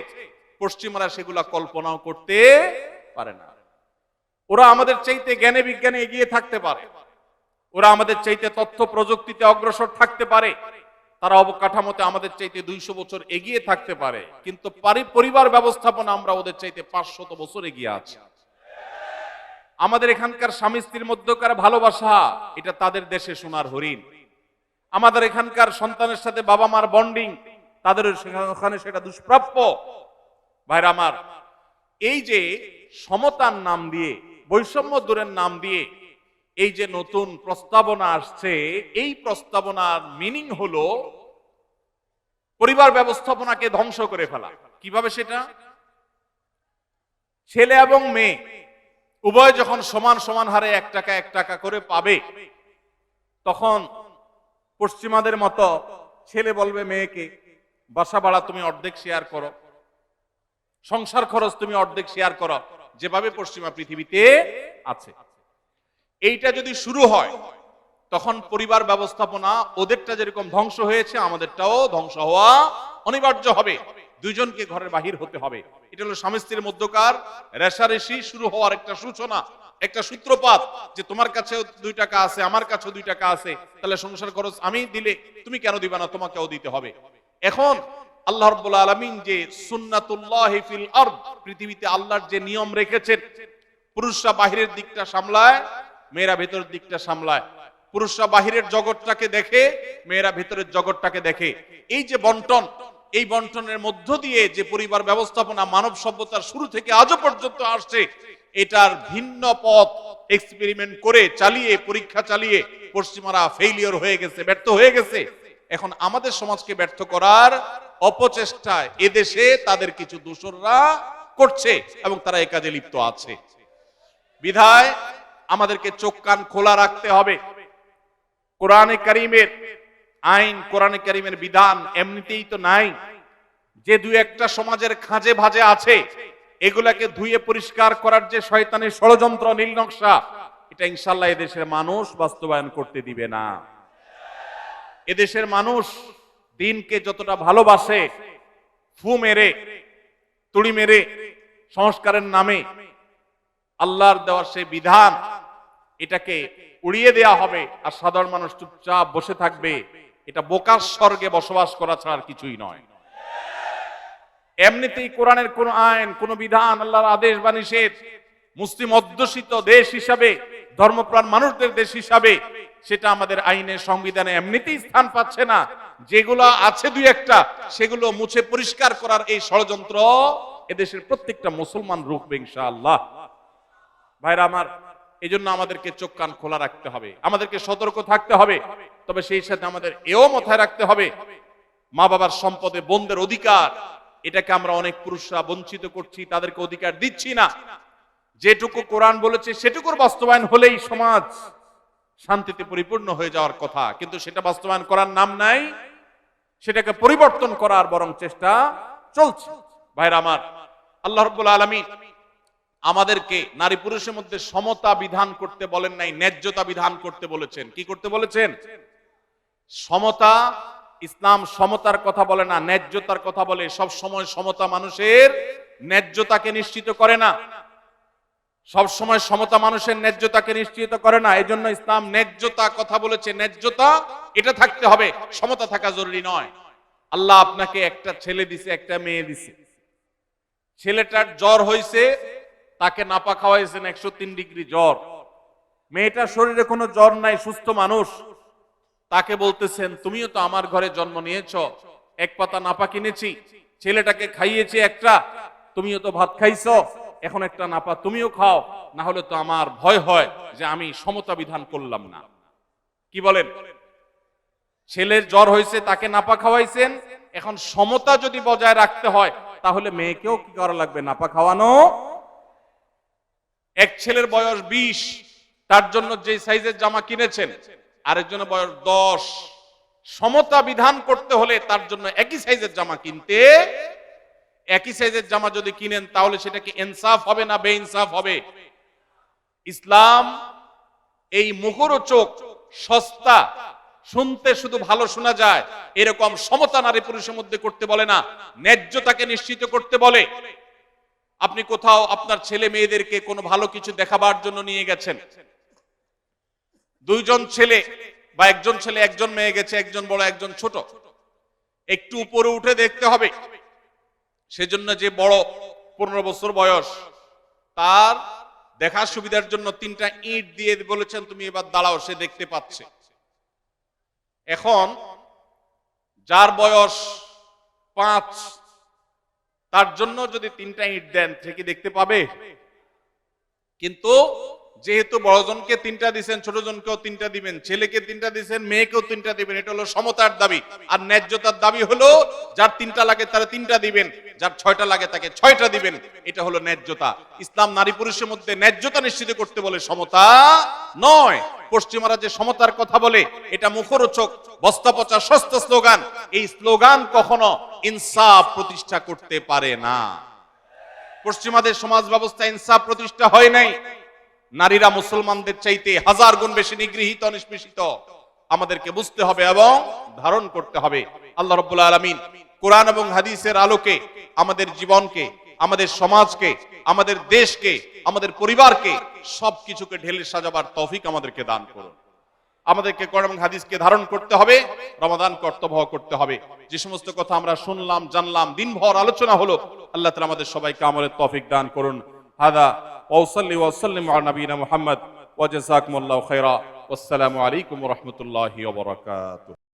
পশ্চিমারা সেগুলা কল্পনাও করতে পারে না। ওরা আমাদের চাইতে জ্ঞানে বিজ্ঞানে এগিয়ে থাকতে পারে, ওরা আমাদের চাইতে তথ্য প্রযুক্তিতে অগ্রসর থাকতে পারে, তারা অবকাঠামোতে আমাদের চাইতে 200 বছর এগিয়ে থাকতে পারে, কিন্তু পরিবার ব্যবস্থাপনা আমরা ওদের চাইতে 500 বছর এগিয়ে আছি। আমাদের এখানকার স্বামী স্ত্রীর মধ্যকার ভালোবাসা, এটা তাদের দেশে সোনার হরিণ। আমাদের এখানকার সন্তানের সাথে বাবা মার বন্ডিং, তাদের ওখানে সেটা দুষ্প্রাপ্য। ভাইরা আমার, এই যে সমতার নাম দিয়ে, বৈষম্য দূরের নাম দিয়ে এই যে নতুন প্রস্তাবনা আসছে, এই প্রস্তাবনার মিনিং হলো পরিবার ব্যবস্থাপনাকে ধ্বংস করে ফেলা। কিভাবে সেটা? ছেলে এবং মেয়ে উভয় যখন সমান সমান হারে 1 টাকা করে পাবে, তখন পশ্চিমাদের মতো ছেলে বলবে মেয়েকে, বাসা ভাড়া তুমি অর্ধেক শেয়ার করো, সংসার খরচ তুমি অর্ধেক শেয়ার করো, যেভাবে পশ্চিমা পৃথিবীতে আছে। এইটা যদি শুরু হয়, তখন পরিবার ব্যবস্থাপনা ওদেরটা যেরকম ধ্বংস হয়েছে, আমাদেরটাও ধ্বংস হওয়া অনিবার্য হবে। দুইজনকে ঘরের বাহির হতে হবে। এটা হলো স্বামী স্ত্রীর মধ্যকার রেষারেষি শুরু হওয়ার একটা সূচনা, একটা সূত্রপাত, যে তোমার কাছে 2 টাকা আছে, আমার কাছে 2 টাকা আছে, তাহলে সংসার খরচ আমি দিলে তুমি কেন দিবা না, তোমাকেও দিতে হবে। এখন আল্লাহ রাব্বুল আলামিন যে সুন্নাতুল্লাহি ফিল আরদ, পৃথিবীতে আল্লাহর যে নিয়ম রেখেছেন, পুরুষরা বাহিরের দিকটা সামলায়, মেয়েরা ভেতরের দিকটা সামলায়, পুরুষরা বাহিরের জগৎটাকে দেখে, মেয়েরা ভেতরের জগৎটাকে দেখে। এই যে বন্টন, এই বন্টনের মধ্য দিয়ে যে পরিবার ব্যবস্থাপনা মানব সভ্যতার শুরু থেকে আজও পর্যন্ত আসছে, এটার ভিন্ন পথ এক্সপেরিমেন্ট করে চালিয়ে, পরীক্ষা চালিয়ে পশ্চিমারা ফেইলিওর হয়ে গেছে, ব্যর্থ হয়ে গেছে। এখন আমাদের সমাজকে ব্যর্থ করার অপচেষ্টায় এদেশে তাদের কিছু দোসররা করছে এবং তারা এই কাজে লিপ্ত আছে। বিধায় আমাদেরকে চোখ কান খোলা রাখতে হবে। কোরআনে কারীমের আইন, কোরআনে কারীমের বিধান এমনিতেই তো নাই, যে দুই একটা সমাজের খাঁজে ভাজে আছে, এগুলাকে ধুয়ে পরিষ্কার করার যে শয়তানের ষড়যন্ত্র, নীল নকশা, এটা ইনশাআল্লাহ এদেশের মানুষ বাস্তবায়ন করতে দিবে না। এদেশের মানুষ দিনকে যতটা ভালোবাসে, ফু মেরে, তুড়ি মেরে সংস্কারের নামে আল্লাহর দেওয়ার সেই বিধান, এটাকে উড়িয়ে দেয়া হবে আর সাধারণ মানুষ চুপচাপ বসে থাকবে। এটা বোকার স্বর্গে বসবাস করা ছাড়া আর কিছুই নয়। এমনিতেই কোরআনের কোন আইন, কোন বিধান, আল্লাহর আদেশ বা নিষেধ মুসলিম অধ্যুষিত দেশ হিসাবে, ধর্মপ্রাণ মানুষদের দেশ হিসাবে, সেটা আমাদের আইনে, সংবিধানে এমনিতেই স্থান পাচ্ছে না। যেগুলো আছে দুই একটা, সেগুলো মুছে পরিষ্কার করার এই ষড়যন্ত্র এদেশের প্রত্যেকটা মুসলমান রুখবে ইনশাআল্লাহ। ভাইরা আমার, এই জন্য আমাদেরকে চোখ কান খোলা রাখতে হবে, আমাদেরকে সতর্ক থাকতে হবে। তবে সেই সাথে আমাদের এও মাথায় রাখতে হবে, মা বাবার সম্পদে বোনদের অধিকার, এটাকে আমরা অনেক পুরুষরা বঞ্চিত করছি, তাদেরকে অধিকার দিচ্ছি না। যেটুকু কোরআন বলেছে সেটুকুর বাস্তবায়ন হলেই সমাজ শান্তিতে পরিপূর্ণ হয়ে যাওয়ার কথা, কিন্তু সেটা বাস্তবায়ন করার নাম নাই, সেটাকে পরিবর্তন করার বরং চেষ্টা চলছে। ভাইরা আমার, আল্লাহ রাব্বুল আলামিন আমাদেরকে নারী পুরুষের মধ্যে সমতা বিধান করতে বলেন নাই, ন্যায্যতা বিধান করতে বলেছেন। কি করতে বলেছেন? সমতা। ইসলাম সমতার কথা বলে না, ন্যায্যতার কথা বলে। সব সময় সমতা মানুষের ন্যায্যতাকে নিশ্চিত করে না, সব সময় সমতা মানুষের ন্যায্যতাকে নিশ্চিত করে না। এজন্য ইসলাম ন্যায্যতা কথা বলেছে। ন্যায্যতা এটা থাকতে হবে, সমতা থাকা জরুরি নয়। আল্লাহ আপনাকে একটা ছেলে দিছে, একটা মেয়ে দিছে। ছেলেটার জ্বর হয়েছে, তাকে নাপা খাওয়াইছেন 103 ডিগ্রি জ্বর। মেয়েটার শরীরে কোনো জ্বর নাই, সুস্থ মানুষ, তাকে বলতেছেন তুমিও তো আমার ঘরে জন্ম নিয়েছো, এক পাতা নাপা কিনেছি, ছেলেটাকে খাইয়েছি একটা, তুমিও তো ভাত খাইছো, এখন একটা নাপা তুমিও খাও, না হলে তো আমার ভয় হয় যে আমি সমতা বিধান করলাম না। কি বলেন? ছেলের জ্বর হয়েছে, তাকে নাপা খাওয়াইছেন, এখন সমতা যদি বজায় রাখতে হয় তাহলে মেয়েকেও কি করা লাগবে? নাপা খাওয়ানো। এক ছেলের বয়স 20, তার জন্য যে সাইজের জামা কিনেছেন, আরেকজনের বয়স 10। সমতা বিধান করতে হলে তার জন্য একই সাইজের জামা কিনতে, একই সাইজের জামা যদি কিনেন তাহলে সেটা কি ইনসাফ হবে না বেইনসাফ হবে? ইসলাম এই মুখরোচক, সস্তা, শুনতে শুধু ভালো শোনা যায় এরকম সমতা নারী পুরুষের মধ্যে করতে বলে না, ন্যায্যতাকে নিশ্চিত করতে বলে। আপনি কোথাও আপনার ছেলে মেয়েদেরকে কোনো ভালো কিছু দেখাবার জন্য নিয়ে গেছেন, দুইজন ছেলে বা একজন ছেলে একজন মেয়ে গেছে, একজন বড় একজন ছোট, একটু উপরে উঠে দেখতে হবে। সেজন্য যে বড় 15 বছর বয়স, তার দেখার সুবিধার জন্য 3টা ইট দিয়ে বলেছেন তুমি এবার দাঁড়াও, সে দেখতে পাচ্ছে। এখন যার বয়স 5, তার জন্য যদি 3টা ইট দেন, সে কি দেখতে পাবে? কিন্তু যেহেতু বড়জনকে 3টা দিবেন, ছোটজনকেও 3টা দিবেন, ছেলেকে 3টা দিবেন, মেয়েকেও 3টা দিবেন, এটা হলো সমতার দাবি। আর ন্যায্যতার দাবি হলো যার 3টা লাগে তারা 3টা দিবেন, যার 6টা লাগে তাকে 6টা দিবেন। এটা হলো ন্যায্যতা। ইসলাম নারী পুরুষের মধ্যে ন্যায্যতা নিশ্চিত করতে বলে, সমতা নয়। পশ্চিমারা যে সমতার কথা বলে, এটা মুখরোচক, বস্তা পচা, সস্তা স্লোগান। এই স্লোগান কখনো ইনসাফ প্রতিষ্ঠা করতে পারে না। পশ্চিমাদের সমাজ ব্যবস্থা ইনসাফ প্রতিষ্ঠা হয় নাই। নারীরা মুসলমানদের চাইতে 1000 গুণ বেশি নিগৃহীত, নিষ্পেষিত। আমাদেরকে বুঝতে হবে এবং ধারণ করতে হবে। আল্লাহ রাব্বুল আলামিন কোরআন এবং হাদিসের আলোকে আমাদের জীবনকে, আমাদের সমাজকে, আমাদের দেশকে, আমাদের পরিবারকে, সবকিছুকে ঢেলে সাজাবার তৌফিক আমাদেরকে দান করুন। আমাদেরকে কোরআন এবং হাদিসকে ধারণ করতে হবে, রমাদান কর্তব্য করতে হবে। যে সমস্ত কথা আমরা শুনলাম, জানলাম, দিনভর আলোচনা হলো, আল্লাহ তাআলা আমাদের সবাইকে আমলের তৌফিক দান করুন। হাদা ওয়া সাল্লি ওয়া সাল্লিম আলা নবিয়িনা মুহাম্মদ ওয়া জাযাকুমুল্লাহু খাইরা। ওয়াসসালামু আলাইকুম ওয়া রাহমাতুল্লাহি ওয়া বারাকাতুহু।